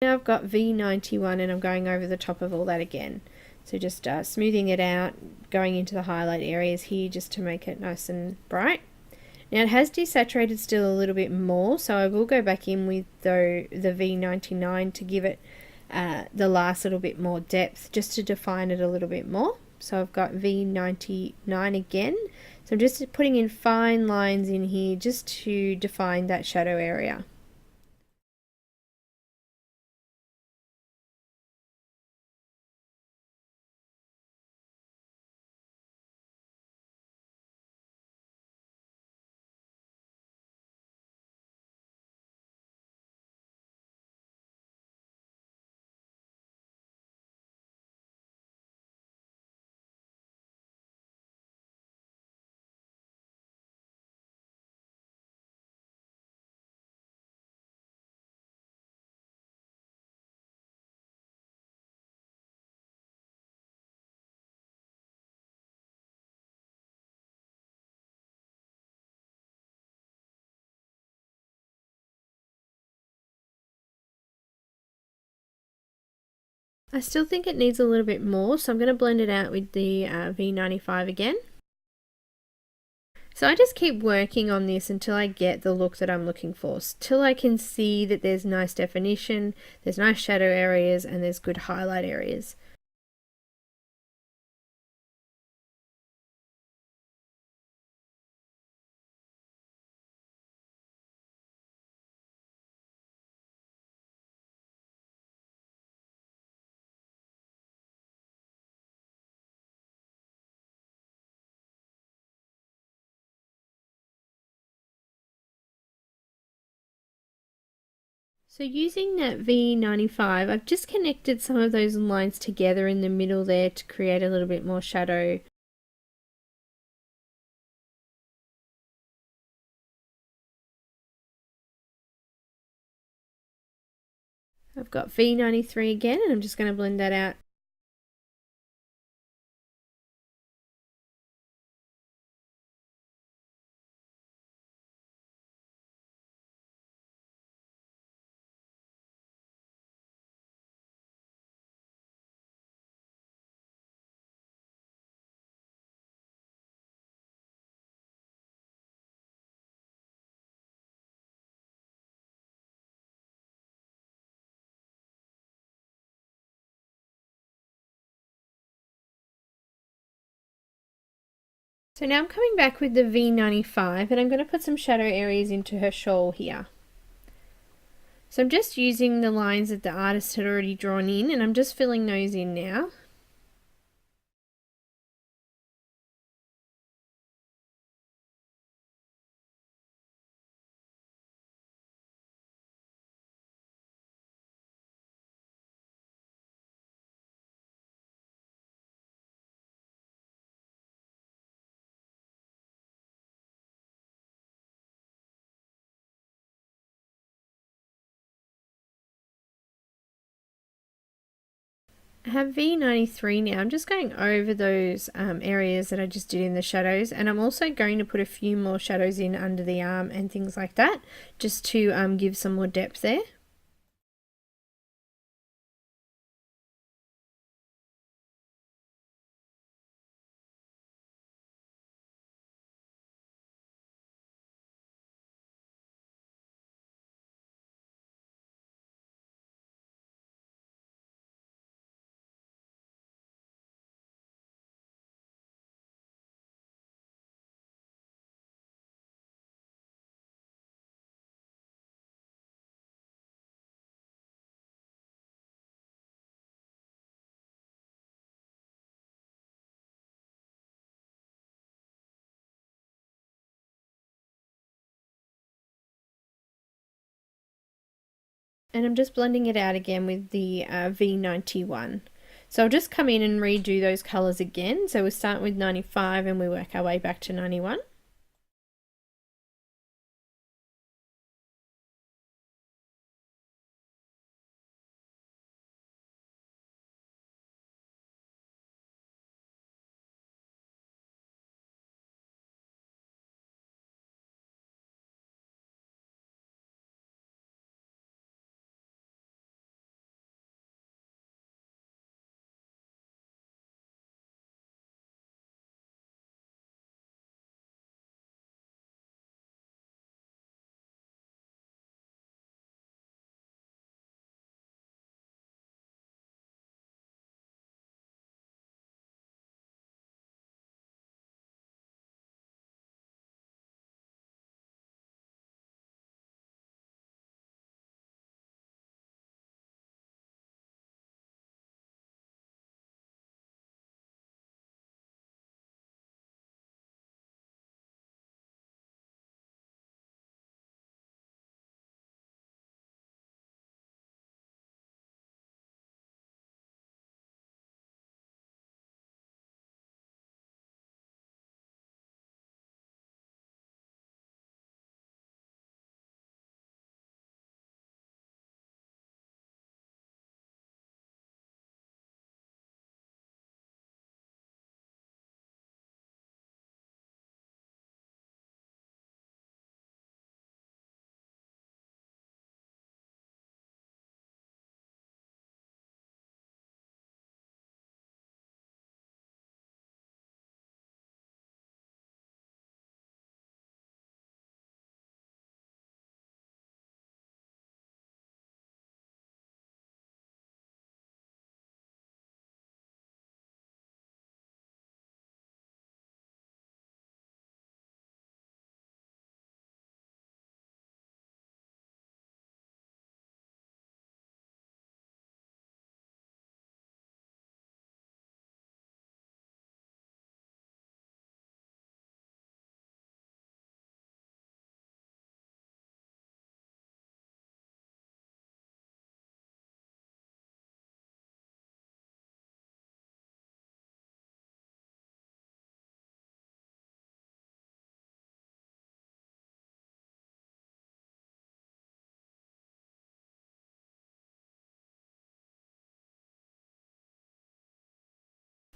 [SPEAKER 1] Now I've got V91 and I'm going over the top of all that again. So just smoothing it out, going into the highlight areas here just to make it nice and bright. Now it has desaturated still a little bit more, so I will go back in with the V99 to give it the last little bit more depth, just to define it a little bit more. So I've got V99 again. So I'm just putting in fine lines in here just to define that shadow area. I still think it needs a little bit more, so I'm going to blend it out with the V95 again. So I just keep working on this until I get the look that I'm looking for, till I can see that there's nice definition, there's nice shadow areas, and there's good highlight areas. So using that V95, I've just connected some of those lines together in the middle there to create a little bit more shadow. I've got V93 again, and I'm just going to blend that out. So now I'm coming back with the V95 and I'm going to put some shadow areas into her shawl here. So I'm just using the lines that the artist had already drawn in and I'm just filling those in now. I have V93 now. I'm just going over those areas that I just did in the shadows, and I'm also going to put a few more shadows in under the arm and things like that, just to give some more depth there. And I'm just blending it out again with the V91. So I'll just come in and redo those colours again. So we start with 95 and we work our way back to 91.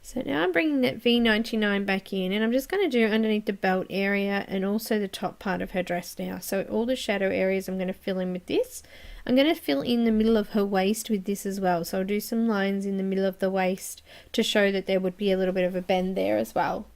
[SPEAKER 1] So now I'm bringing that V99 back in, and I'm just going to do underneath the belt area and also the top part of her dress now. So all the shadow areas I'm going to fill in with this. I'm going to fill in the middle of her waist with this as well. So I'll do some lines in the middle of the waist to show that there would be a little bit of a bend there as well.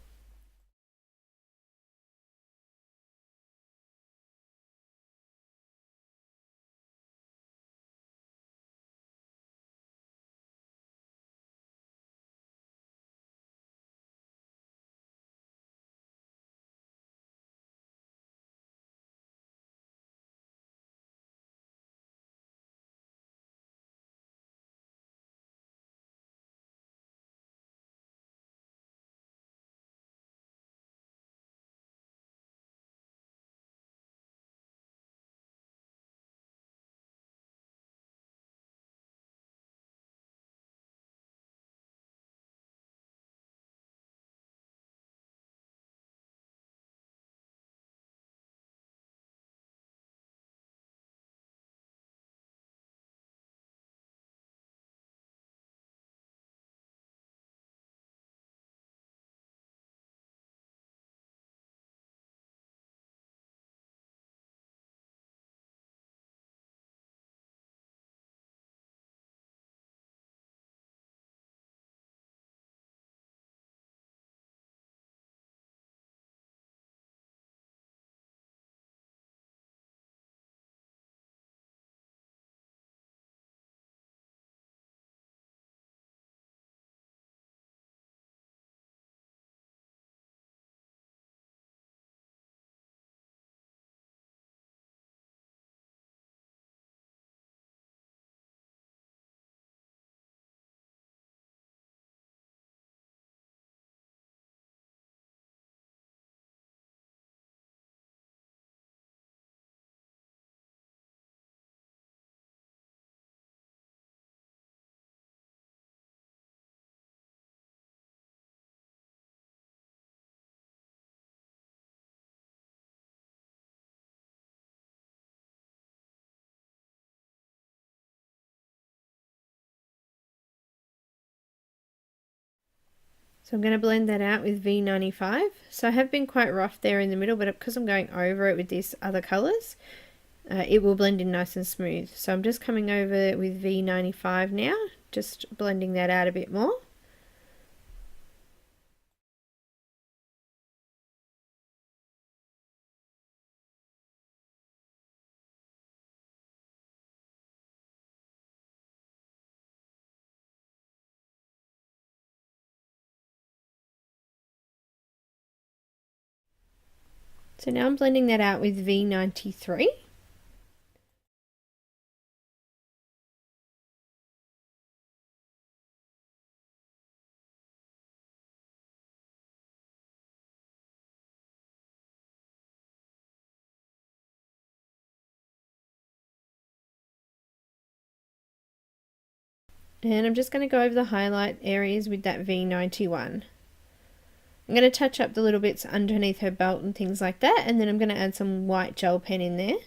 [SPEAKER 1] So I'm going to blend that out with V95. So I have been quite rough there in the middle, but because I'm going over it with these other colours, it will blend in nice and smooth. So I'm just coming over with V95 now, just blending that out a bit more. So now I'm blending that out with V93. And I'm just going to go over the highlight areas with that V91. I'm going to touch up the little bits underneath her belt and things like that, and then I'm going to add some white gel pen in there.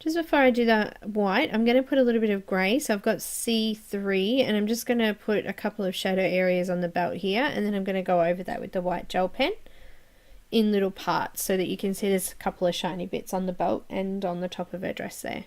[SPEAKER 1] Just before I do that white, I'm going to put a little bit of grey. So I've got C3, and I'm just going to put a couple of shadow areas on the belt here, and then I'm going to go over that with the white gel pen in little parts so that you can see there's a couple of shiny bits on the belt and on the top of her dress there.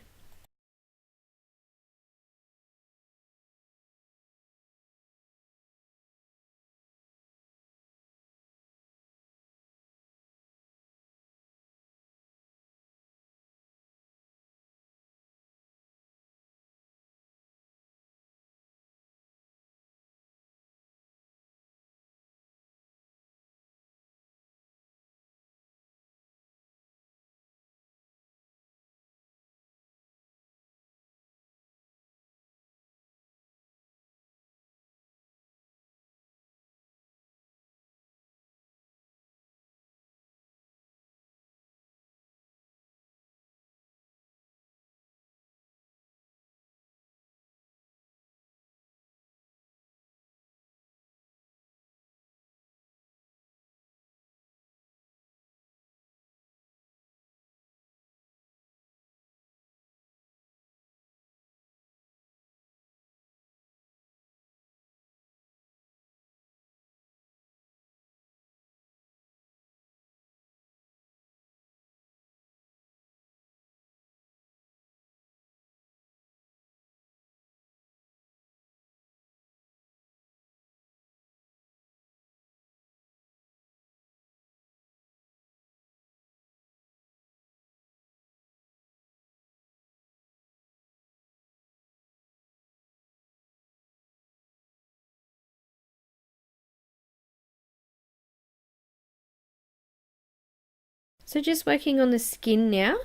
[SPEAKER 1] So just working on the skin now.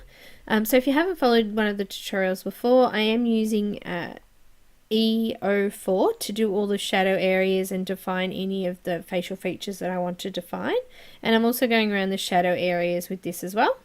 [SPEAKER 1] So if you haven't followed one of the tutorials before, I am using E04 to do all the shadow areas and define any of the facial features that I want to define. And I'm also going around the shadow areas with this as well.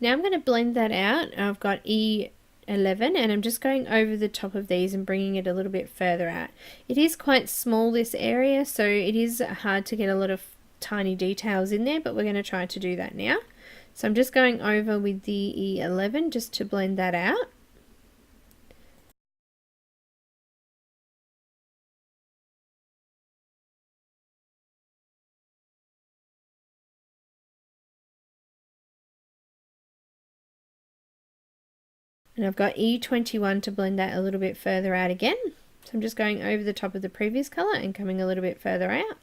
[SPEAKER 1] Now I'm going to blend that out. I've got E 11, and I'm just going over the top of these and bringing it a little bit further out. It is quite small, this area, so it is hard to get a lot of tiny details in there, but we're going to try to do that now. So I'm just going over with the E11 just to blend that out. And I've got E21 to blend that a little bit further out again. So I'm just going over the top of the previous colour and coming a little bit further out.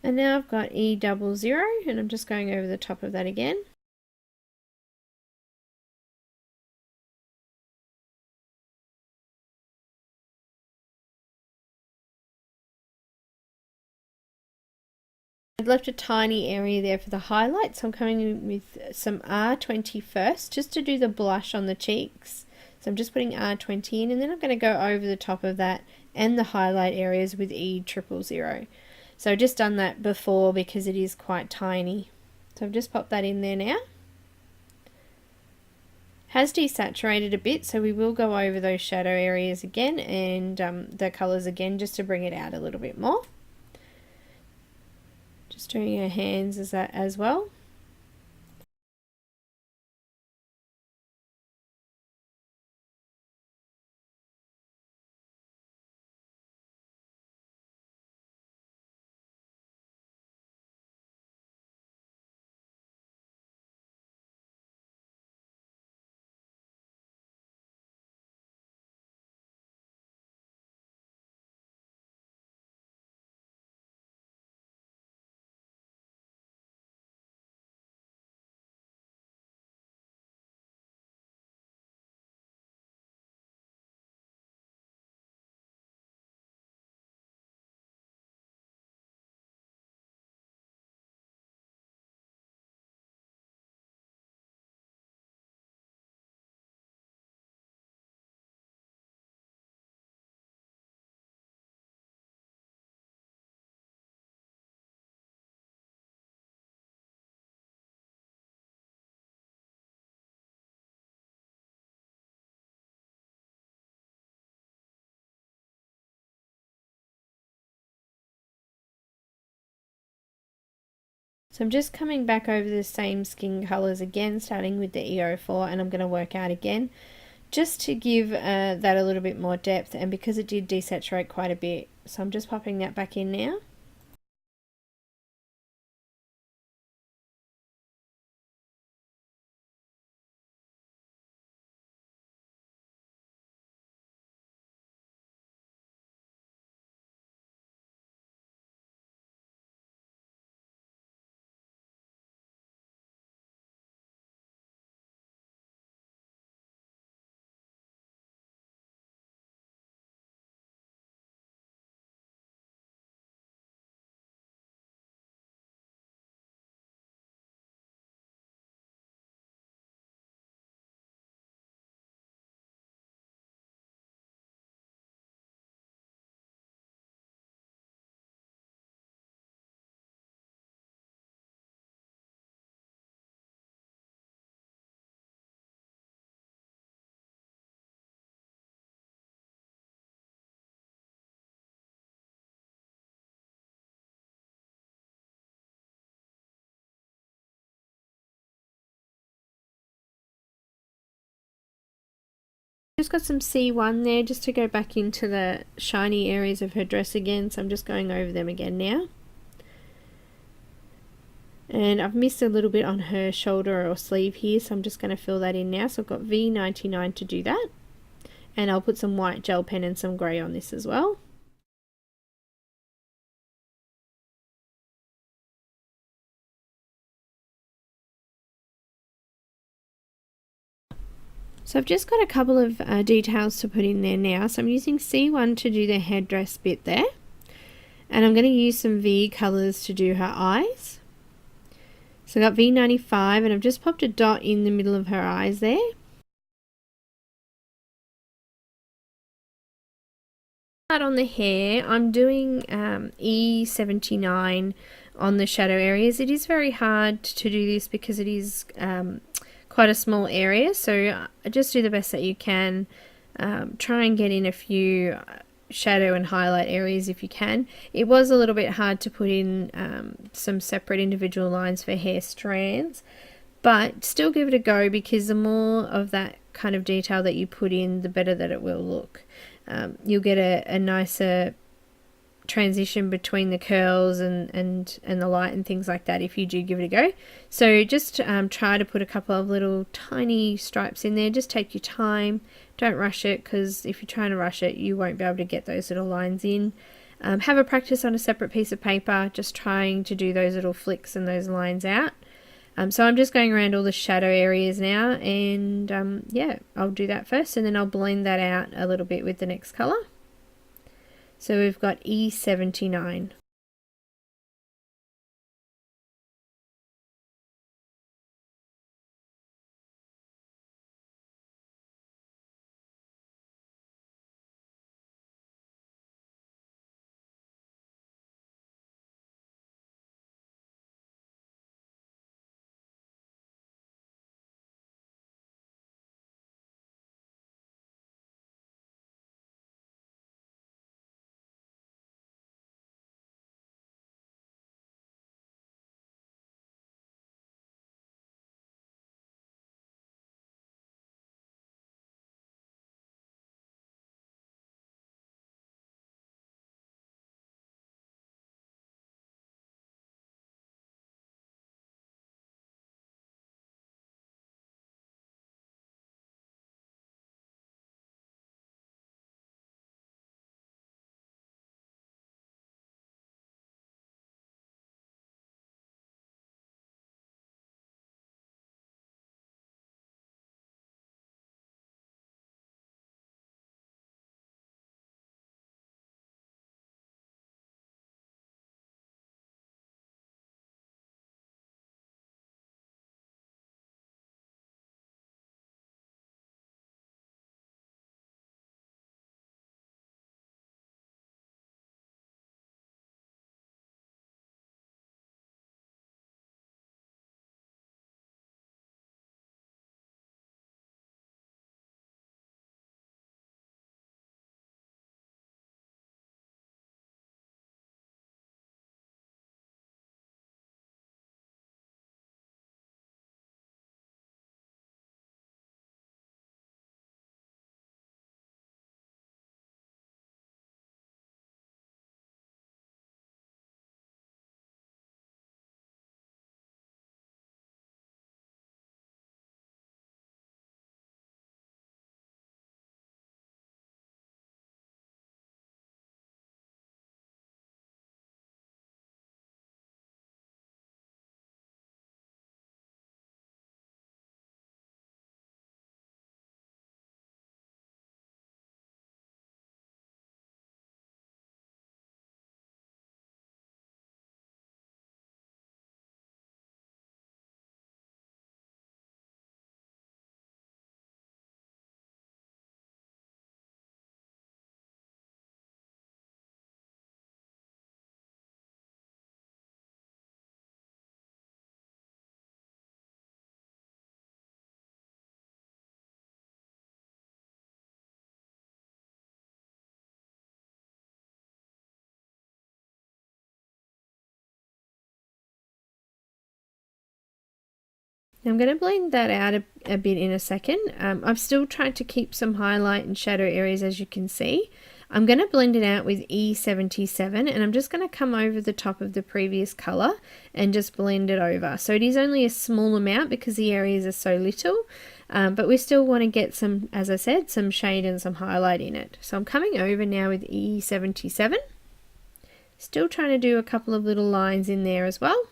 [SPEAKER 1] And now I've got E00 and I'm just going over the top of that again. I've left a tiny area there for the highlight, so I'm coming in with some R20 first, just to do the blush on the cheeks. So I'm just putting R20 in, and then I'm going to go over the top of that and the highlight areas with E000. So I've just done that before because it is quite tiny. So I've just popped that in there now. Has desaturated a bit, so we will go over those shadow areas again and the colours again just to bring it out a little bit more. Just doing her hands as well. So I'm just coming back over the same skin colours again, starting with the E04, and I'm going to work out again, just to give that a little bit more depth, and because it did desaturate quite a bit. So I'm just popping that back in now. Just got some C1 there just to go back into the shiny areas of her dress again, so I'm just going over them again now. And I've missed a little bit on her shoulder or sleeve here, so I'm just going to fill that in now. So I've got V99 to do that, and I'll put some white gel pen and some grey on this as well. So I've just got a couple of details to put in there now. So I'm using C1 to do the headdress bit there. And I'm going to use some V colours to do her eyes. So I've got V95 and I've just popped a dot in the middle of her eyes there. On the hair, I'm doing E79 on the shadow areas. It is very hard to do this because it is quite a small area, so just do the best that you can. Try and get in a few shadow and highlight areas if you can. It was a little bit hard to put in some separate individual lines for hair strands, but still give it a go, because the more of that kind of detail that you put in, the better that it will look. You'll get a nicer transition between the curls and the light and things like that if you do give it a go. So just try to put a couple of little tiny stripes in there. Just take your time, don't rush it, because if you're trying to rush it, you won't be able to get those little lines in. Have a practice on a separate piece of paper, just trying to do those little flicks and those lines out. So I'm just going around all the shadow areas now, and yeah, I'll do that first, and then I'll blend that out a little bit with the next colour. So we've got E79. I'm going to blend that out a bit in a second. I've still tried to keep some highlight and shadow areas, as you can see. I'm going to blend it out with E77, and I'm just going to come over the top of the previous colour and just blend it over. So it is only a small amount because the areas are so little, but we still want to get some, as I said, some shade and some highlight in it. So I'm coming over now with E77. Still trying to do a couple of little lines in there as well.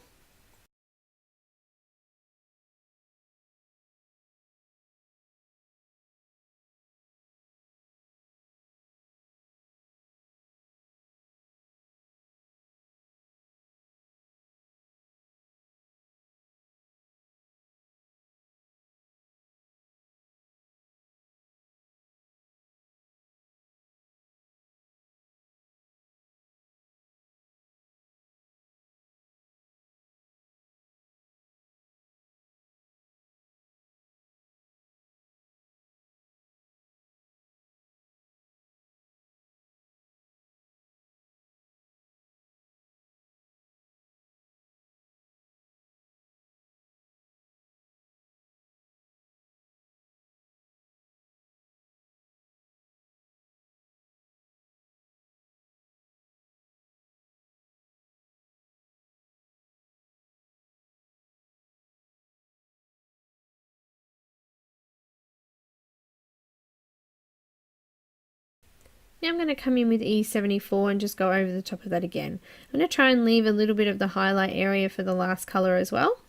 [SPEAKER 1] Now I'm going to come in with E74 and just go over the top of that again. I'm going to try and leave a little bit of the highlight area for the last colour as well.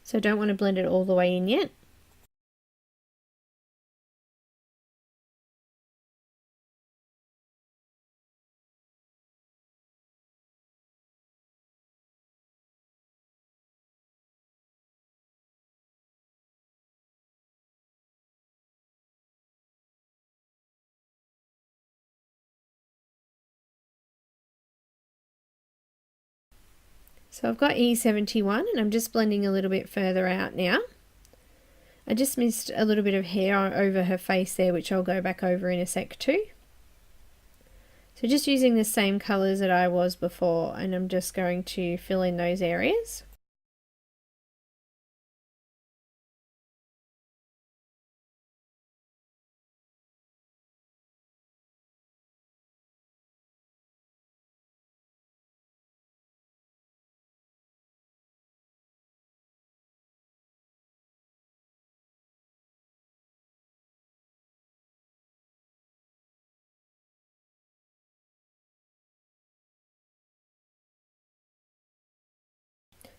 [SPEAKER 1] So I don't want to blend it all the way in yet. So I've got E71 and I'm just blending a little bit further out now. I just missed a little bit of hair over her face there, which I'll go back over in a sec too. So just using the same colours that I was before, and I'm just going to fill in those areas.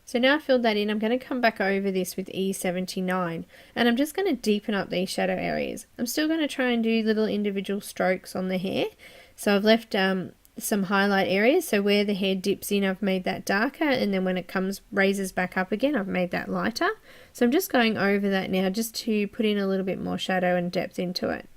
[SPEAKER 1] So now I've filled that in, I'm going to come back over this with E79 and I'm just going to deepen up these shadow areas. I'm still going to try and do little individual strokes on the hair. So I've left some highlight areas, so where the hair dips in I've made that darker, and then when it raises back up again I've made that lighter. So I'm just going over that now just to put in a little bit more shadow and depth into it.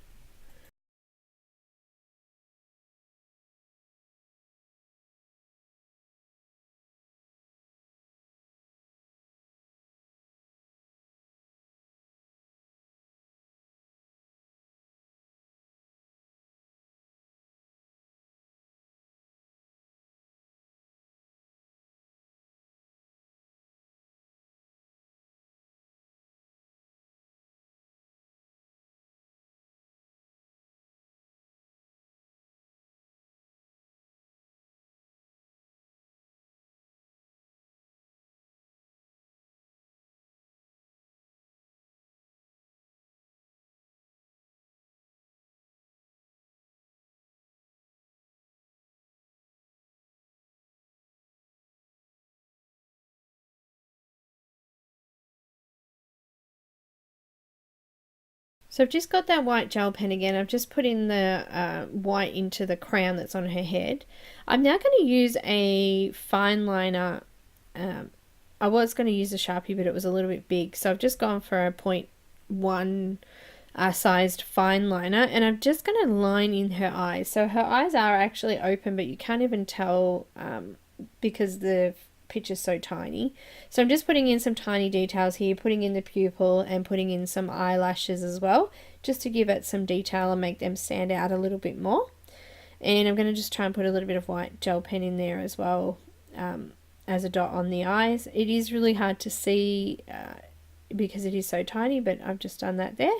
[SPEAKER 1] So I've just got that white gel pen again. I've just put in the white into the crown that's on her head. I'm now going to use a fine liner. I was going to use a Sharpie, but it was a little bit big. So I've just gone for a 0.1 sized fine liner, and I'm just going to line in her eyes. So her eyes are actually open, but you can't even tell because the picture's so tiny. So I'm just putting in some tiny details here, putting in the pupil and putting in some eyelashes as well, just to give it some detail and make them stand out a little bit more. And I'm going to just try and put a little bit of white gel pen in there as well, as a dot on the eyes. It is really hard to see because it is so tiny, but I've just done that there.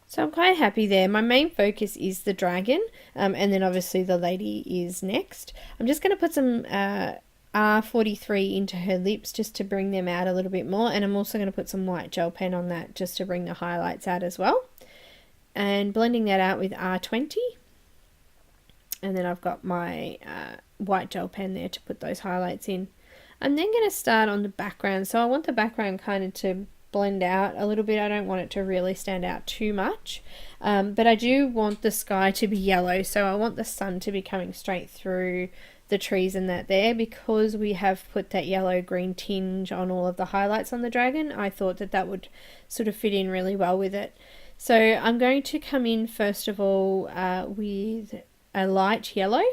[SPEAKER 1] So I'm quite happy there. My main focus is the dragon, and then obviously the lady is next. I'm just going to put some R43 into her lips just to bring them out a little bit more, and I'm also going to put some white gel pen on that just to bring the highlights out as well. And blending that out with R20. And then I've got my white gel pen there to put those highlights in. I'm then going to start on the background. So I want the background kind of to blend out a little bit. I don't want it to really stand out too much, but I do want the sky to be yellow, so I want the sun to be coming straight through the trees and that there. Because we have put that yellow green tinge on all of the highlights on the dragon, I thought that that would sort of fit in really well with it. So I'm going to come in first of all with a light yellow.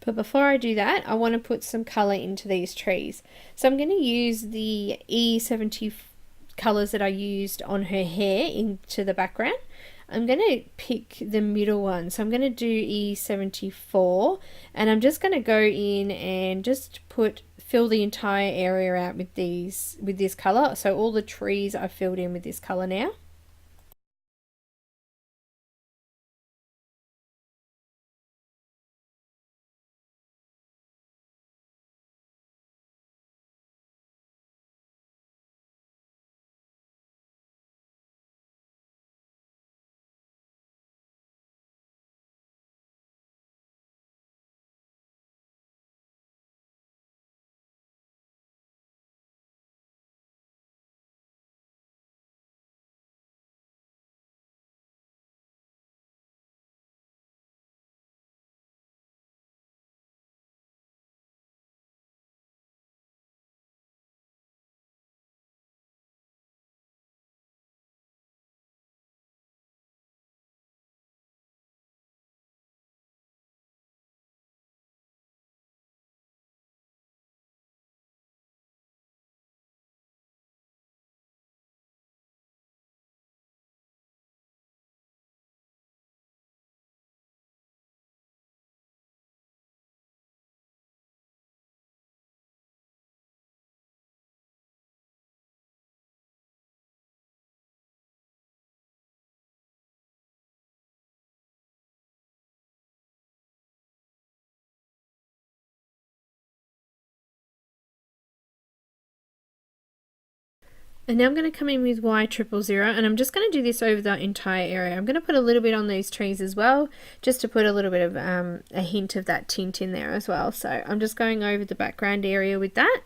[SPEAKER 1] But before I do that, I want to put some colour into these trees. So I'm going to use the E70 colours that I used on her hair into the background. I'm going to pick the middle one. So I'm going to do E74, and I'm just going to go in and just fill the entire area out with this colour. So all the trees I've filled in with this colour now. And now I'm going to come in with Y000, and I'm just going to do this over the entire area. I'm going to put a little bit on these trees as well, just to put a little bit of a hint of that tint in there as well. So I'm just going over the background area with that.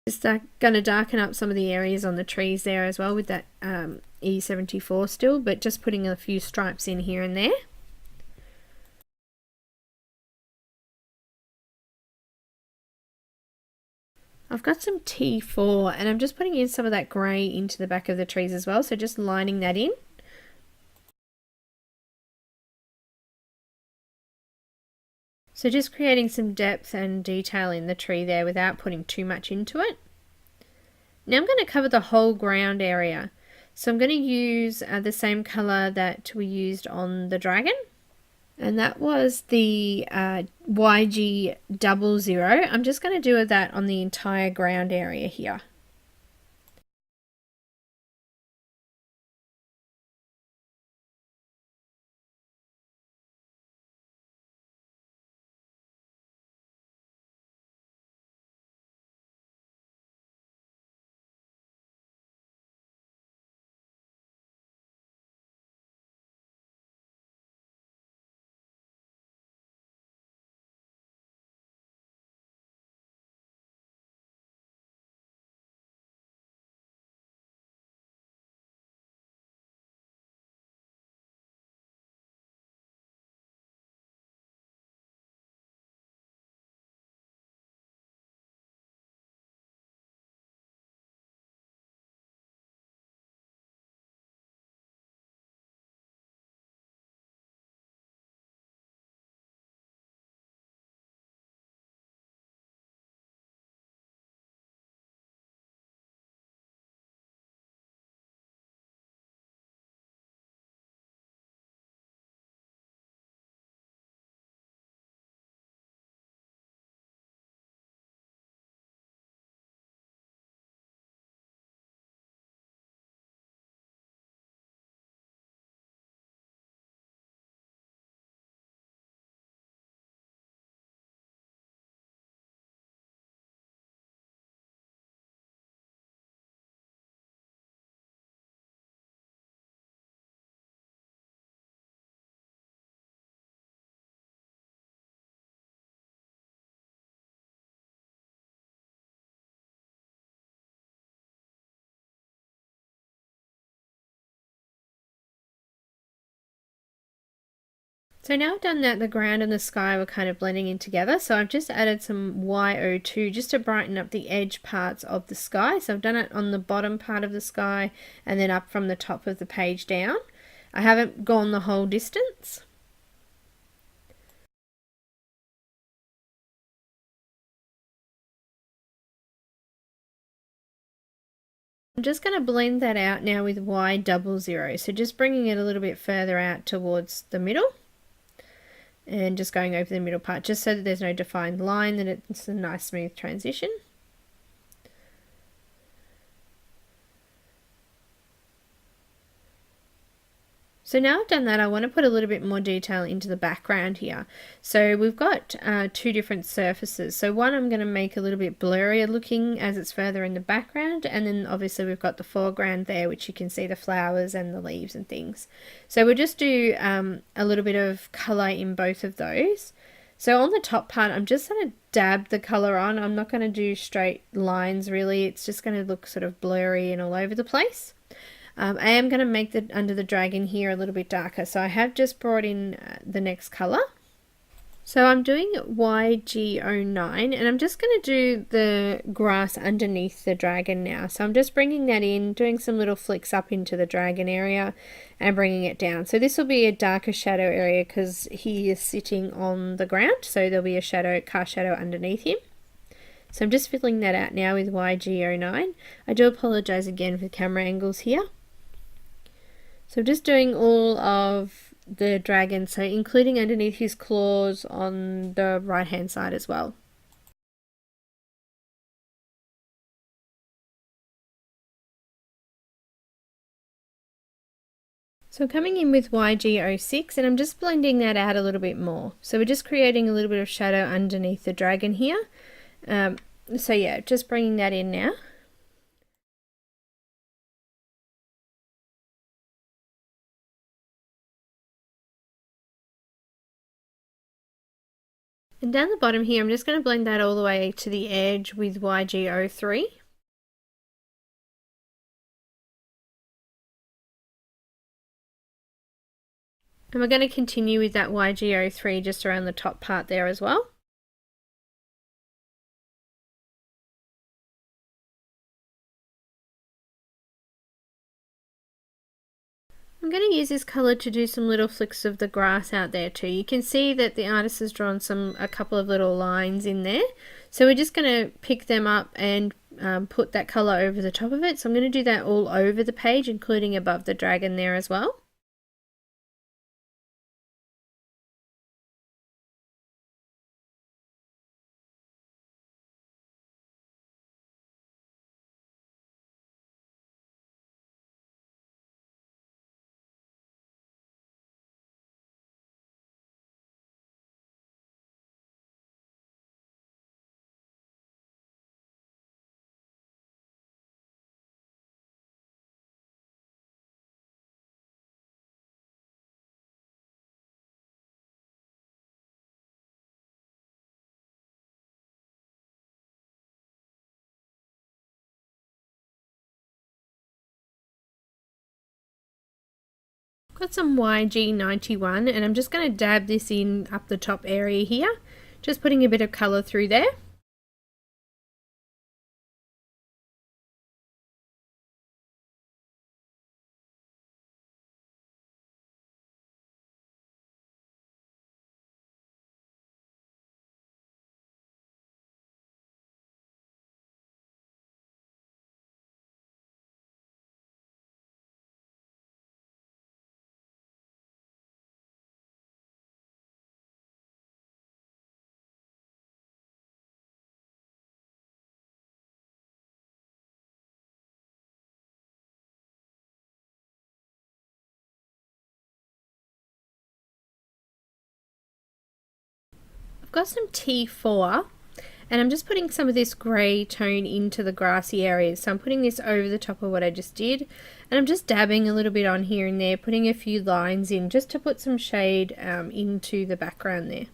[SPEAKER 1] Just going to darken up some of the areas on the trees there as well with that E74 still, but just putting a few stripes in here and there. I've got some T4 and I'm just putting in some of that grey into the back of the trees as well, so just lining that in. So just creating some depth and detail in the tree there without putting too much into it. Now I'm going to cover the whole ground area. So I'm going to use the same colour that we used on the dragon. And that was the YG00. I'm just going to do that on the entire ground area here. So now I've done that, the ground and the sky were kind of blending in together. So I've just added some Y02 just to brighten up the edge parts of the sky. So I've done it on the bottom part of the sky and then up from the top of the page down. I haven't gone the whole distance. I'm just going to blend that out now with Y00. So just bringing it a little bit further out towards the middle. And just going over the middle part just so that there's no defined line, that it's a nice smooth transition. So now I've done that, I want to put a little bit more detail into the background here. So we've got two different surfaces. So one I'm going to make a little bit blurrier looking as it's further in the background, and then obviously we've got the foreground there, which you can see the flowers and the leaves and things. So we'll just do a little bit of colour in both of those. So on the top part, I'm just going to dab the colour on. I'm not going to do straight lines really. It's just going to look sort of blurry and all over the place. I am going to make the under the dragon here a little bit darker, so I have just brought in the next colour. So I'm doing YG09 and I'm just going to do the grass underneath the dragon now. So I'm just bringing that in, doing some little flicks up into the dragon area and bringing it down. So this will be a darker shadow area because he is sitting on the ground, so there'll be a shadow, cast shadow underneath him. So I'm just filling that out now with YG09. I do apologise again for camera angles here. So just doing all of the dragon, so including underneath his claws on the right hand side as well. So coming in with YG06, and I'm just blending that out a little bit more. So we're just creating a little bit of shadow underneath the dragon here. So yeah, just bringing that in now. And down the bottom here, I'm just going to blend that all the way to the edge with YG03. And we're going to continue with that YG03 just around the top part there as well. I'm going to use this colour to do some little flicks of the grass out there too. You can see that the artist has drawn a couple of little lines in there. So we're just going to pick them up and put that colour over the top of it. So I'm going to do that all over the page, including above the dragon there as well. Got some YG91 and I'm just going to dab this in up the top area here, just putting a bit of colour through there. I've got some T4 and I'm just putting some of this grey tone into the grassy areas. So I'm putting this over the top of what I just did, and I'm just dabbing a little bit on here and there, putting a few lines in just to put some shade into the background there.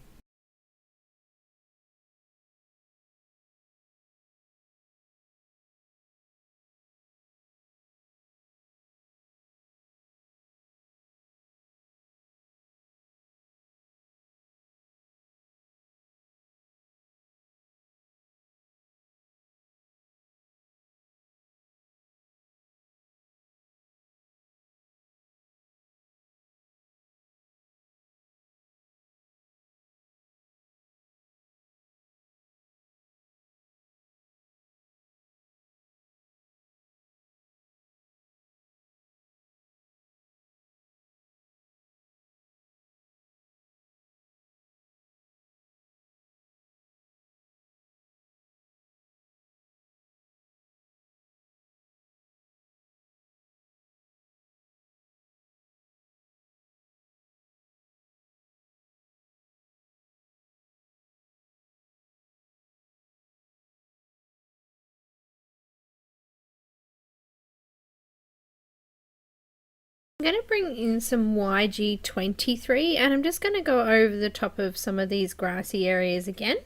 [SPEAKER 1] I'm going to bring in some YG23 and I'm just going to go over the top of some of these grassy areas again.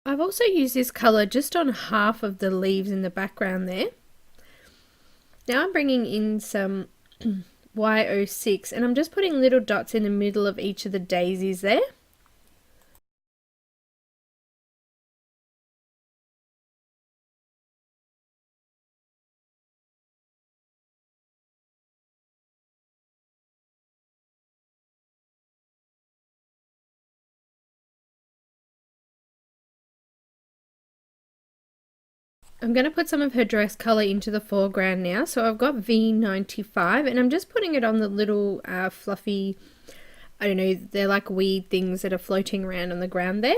[SPEAKER 1] I've also used this colour just on half of the leaves in the background there. Now I'm bringing in some Y06 and I'm just putting little dots in the middle of each of the daisies there. I'm going to put some of her dress colour into the foreground now. So I've got V95 and I'm just putting it on the little fluffy, I don't know, they're like weird things that are floating around on the ground there.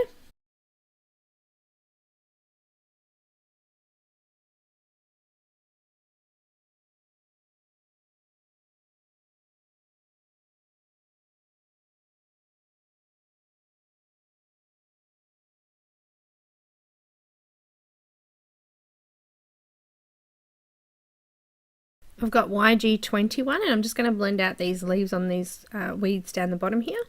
[SPEAKER 1] I've got YG21 and I'm just going to blend out these leaves on these weeds down the bottom here.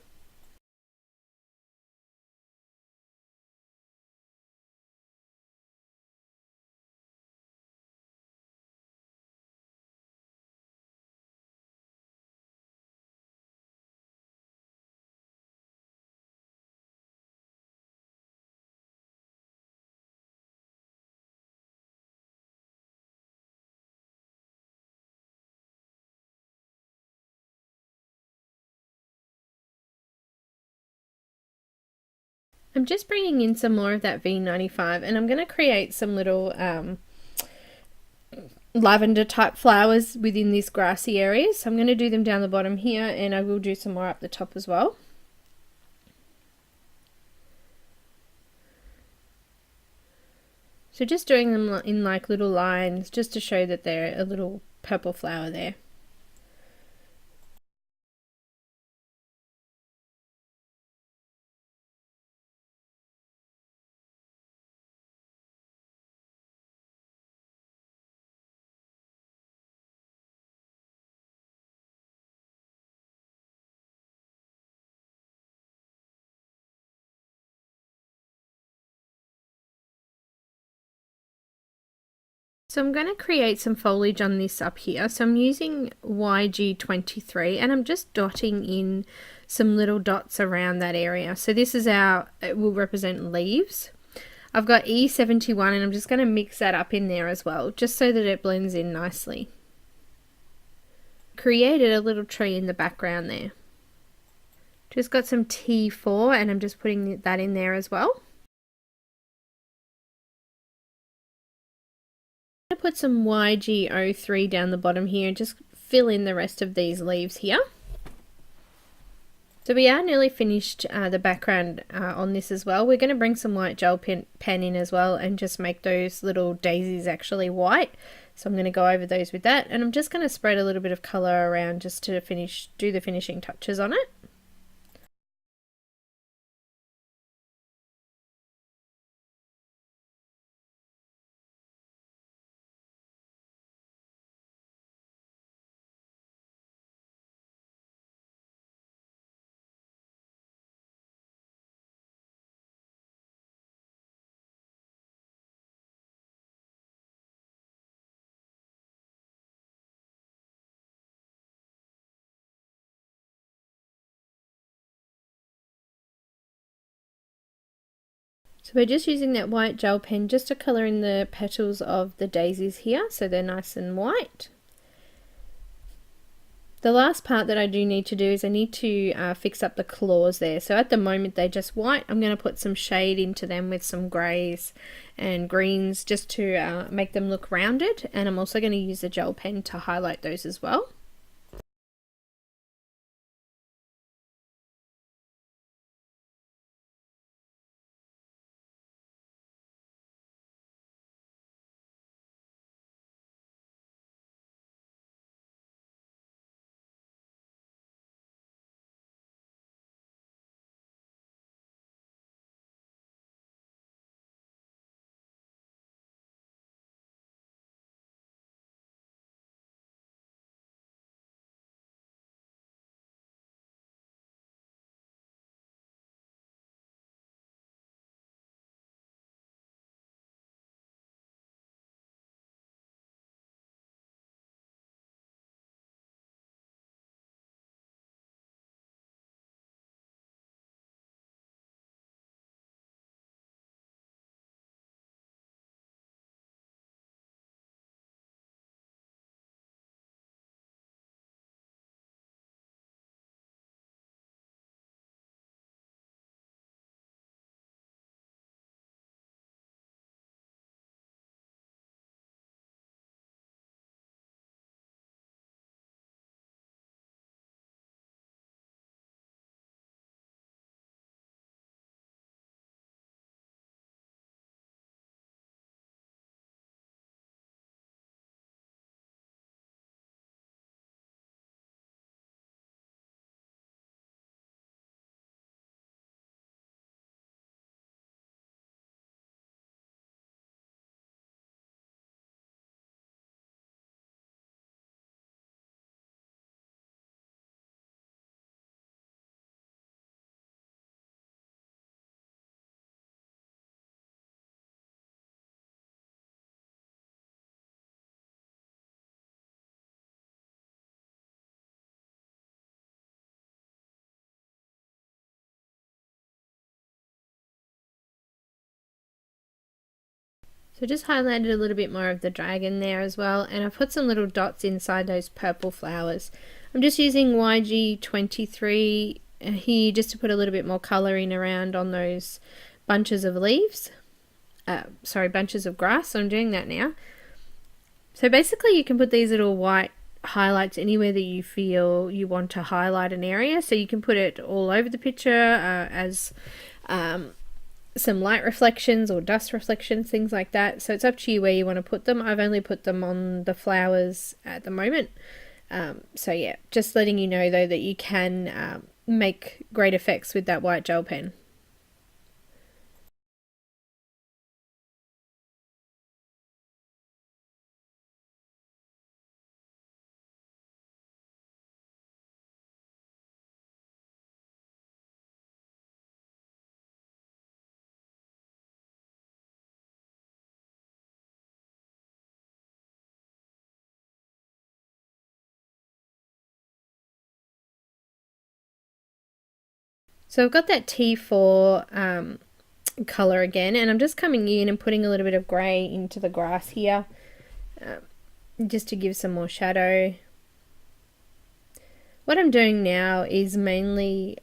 [SPEAKER 1] I'm just bringing in some more of that V95 and I'm going to create some little lavender type flowers within this grassy area. So I'm going to do them down the bottom here and I will do some more up the top as well. So just doing them in like little lines just to show that they're a little purple flower there. So I'm going to create some foliage on this up here. So I'm using YG23 and I'm just dotting in some little dots around that area. So this is it will represent leaves. I've got E71 and I'm just going to mix that up in there as well, just so that it blends in nicely. Created a little tree in the background there. Just got some T4 and I'm just putting that in there as well. I'm going to put some YG03 down the bottom here and just fill in the rest of these leaves here. So we are nearly finished the background on this as well. We're going to bring some white gel pen in as well and just make those little daisies actually white. So I'm going to go over those with that and I'm just going to spread a little bit of colour around just to do the finishing touches on it. So we're just using that white gel pen just to colour in the petals of the daisies here so they're nice and white. The last part that I do need to do is I need to fix up the claws there. So at the moment they're just white. I'm going to put some shade into them with some greys and greens just to make them look rounded, and I'm also going to use a gel pen to highlight those as well. So just highlighted a little bit more of the dragon there as well, and I've put some little dots inside those purple flowers. I'm just using YG23 here just to put a little bit more colouring around on those bunches of leaves. Bunches of grass. So I'm doing that now. So basically you can put these little white highlights anywhere that you feel you want to highlight an area. So you can put it all over the picture as some light reflections or dust reflections, things like that. So it's up to you where you want to put them. I've only put them on the flowers at the moment. So yeah, just letting you know though that you can make great effects with that white gel pen. So I've got that T4 colour again, and I'm just coming in and putting a little bit of grey into the grass here, just to give some more shadow. What I'm doing now is mainly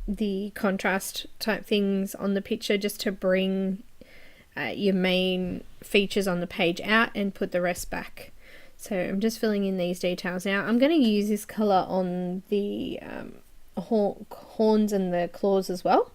[SPEAKER 1] the contrast type things on the picture, just to bring your main features on the page out and put the rest back. So I'm just filling in these details now. I'm going to use this colour on the horns and the claws as well.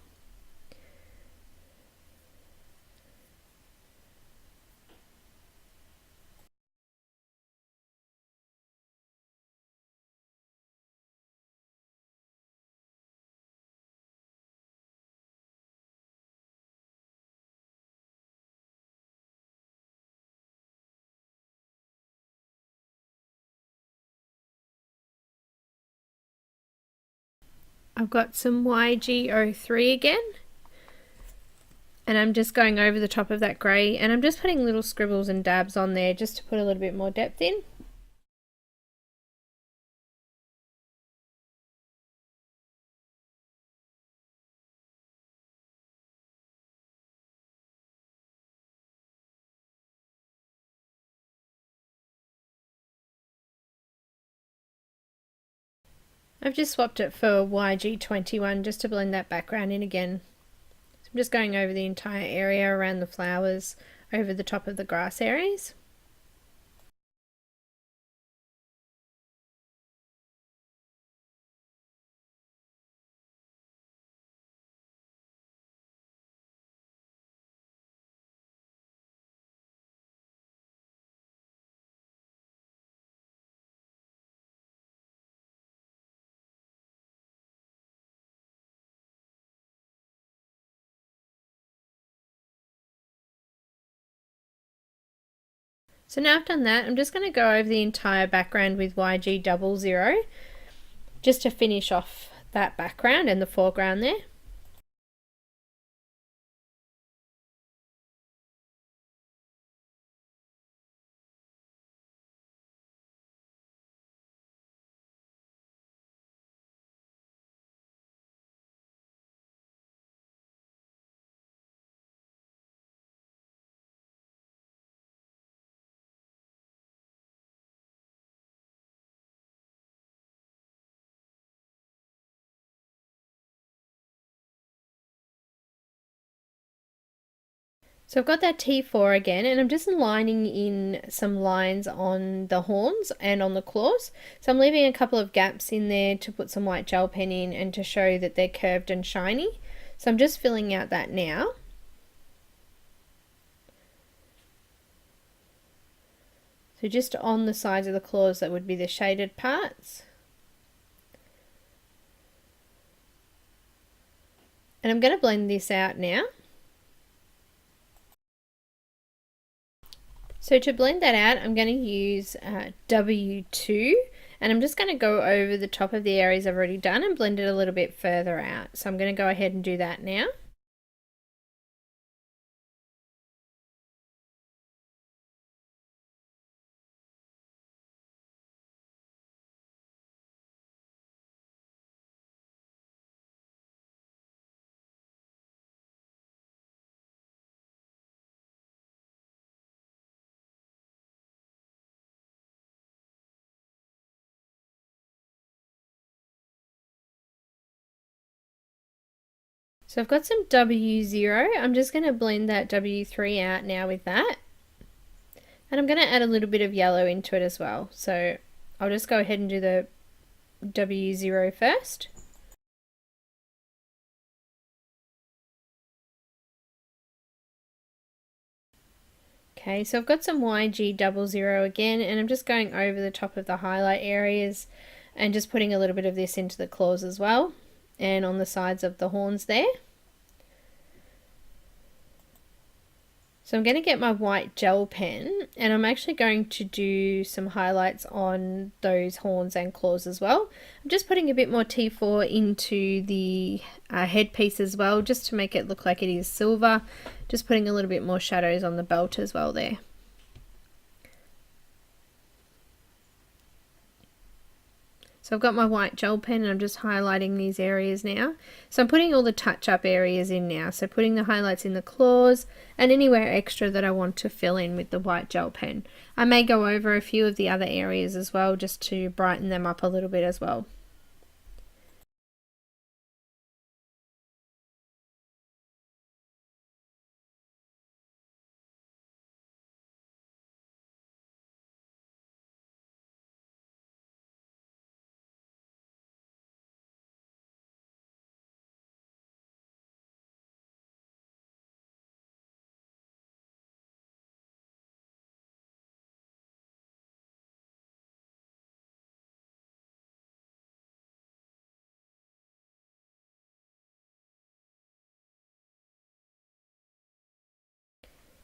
[SPEAKER 1] I've got some YG03 again, and I'm just going over the top of that grey, and I'm just putting little scribbles and dabs on there just to put a little bit more depth in. I've just swapped it for YG21 just to blend that background in again. So I'm just going over the entire area around the flowers, over the top of the grass areas. So now I've done that, I'm just going to go over the entire background with YG00 just to finish off that background and the foreground there. So I've got that T4 again, and I'm just lining in some lines on the horns and on the claws. So I'm leaving a couple of gaps in there to put some white gel pen in and to show that they're curved and shiny. So I'm just filling out that now. So just on the sides of the claws, that would be the shaded parts. And I'm going to blend this out now. So to blend that out, I'm going to use W2, and I'm just going to go over the top of the areas I've already done and blend it a little bit further out. So I'm going to go ahead and do that now. So I've got some W0. I'm just going to blend that W3 out now with that. And I'm going to add a little bit of yellow into it as well. So I'll just go ahead and do the W0 first. Okay, so I've got some YG00 again, and I'm just going over the top of the highlight areas and just putting a little bit of this into the claws as well, and on the sides of the horns there. So I'm going to get my white gel pen, and I'm actually going to do some highlights on those horns and claws as well. I'm just putting a bit more T4 into the headpiece as well, just to make it look like it is silver. Just putting a little bit more shadows on the belt as well there. So I've got my white gel pen and I'm just highlighting these areas now. So I'm putting all the touch-up areas in now. So putting the highlights in the claws and anywhere extra that I want to fill in with the white gel pen. I may go over a few of the other areas as well, just to brighten them up a little bit as well.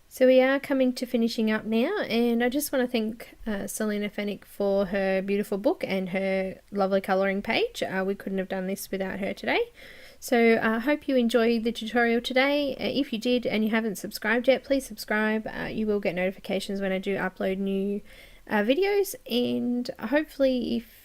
[SPEAKER 1] So we are coming to finishing up now, and I just want to thank Selina Fenech for her beautiful book and her lovely colouring page. We couldn't have done this without her today. So I hope you enjoyed the tutorial today. If you did and you haven't subscribed yet, please subscribe. You will get notifications when I do upload new videos, and hopefully if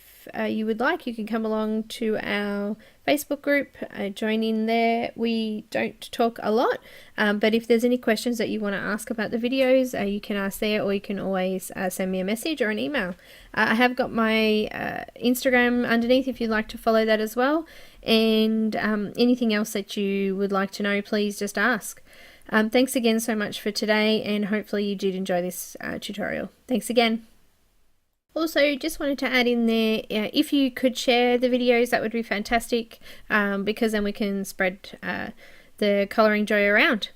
[SPEAKER 1] you would like, you can come along to our Facebook group, join in there. We don't talk a lot, but if there's any questions that you want to ask about the videos, you can ask there, or you can always send me a message or an email. I have got my Instagram underneath if you'd like to follow that as well, and anything else that you would like to know, please just ask. Thanks again so much for today, and hopefully you did enjoy this tutorial. Thanks again. Also, just wanted to add in there, if you could share the videos, that would be fantastic, because then we can spread the colouring joy around.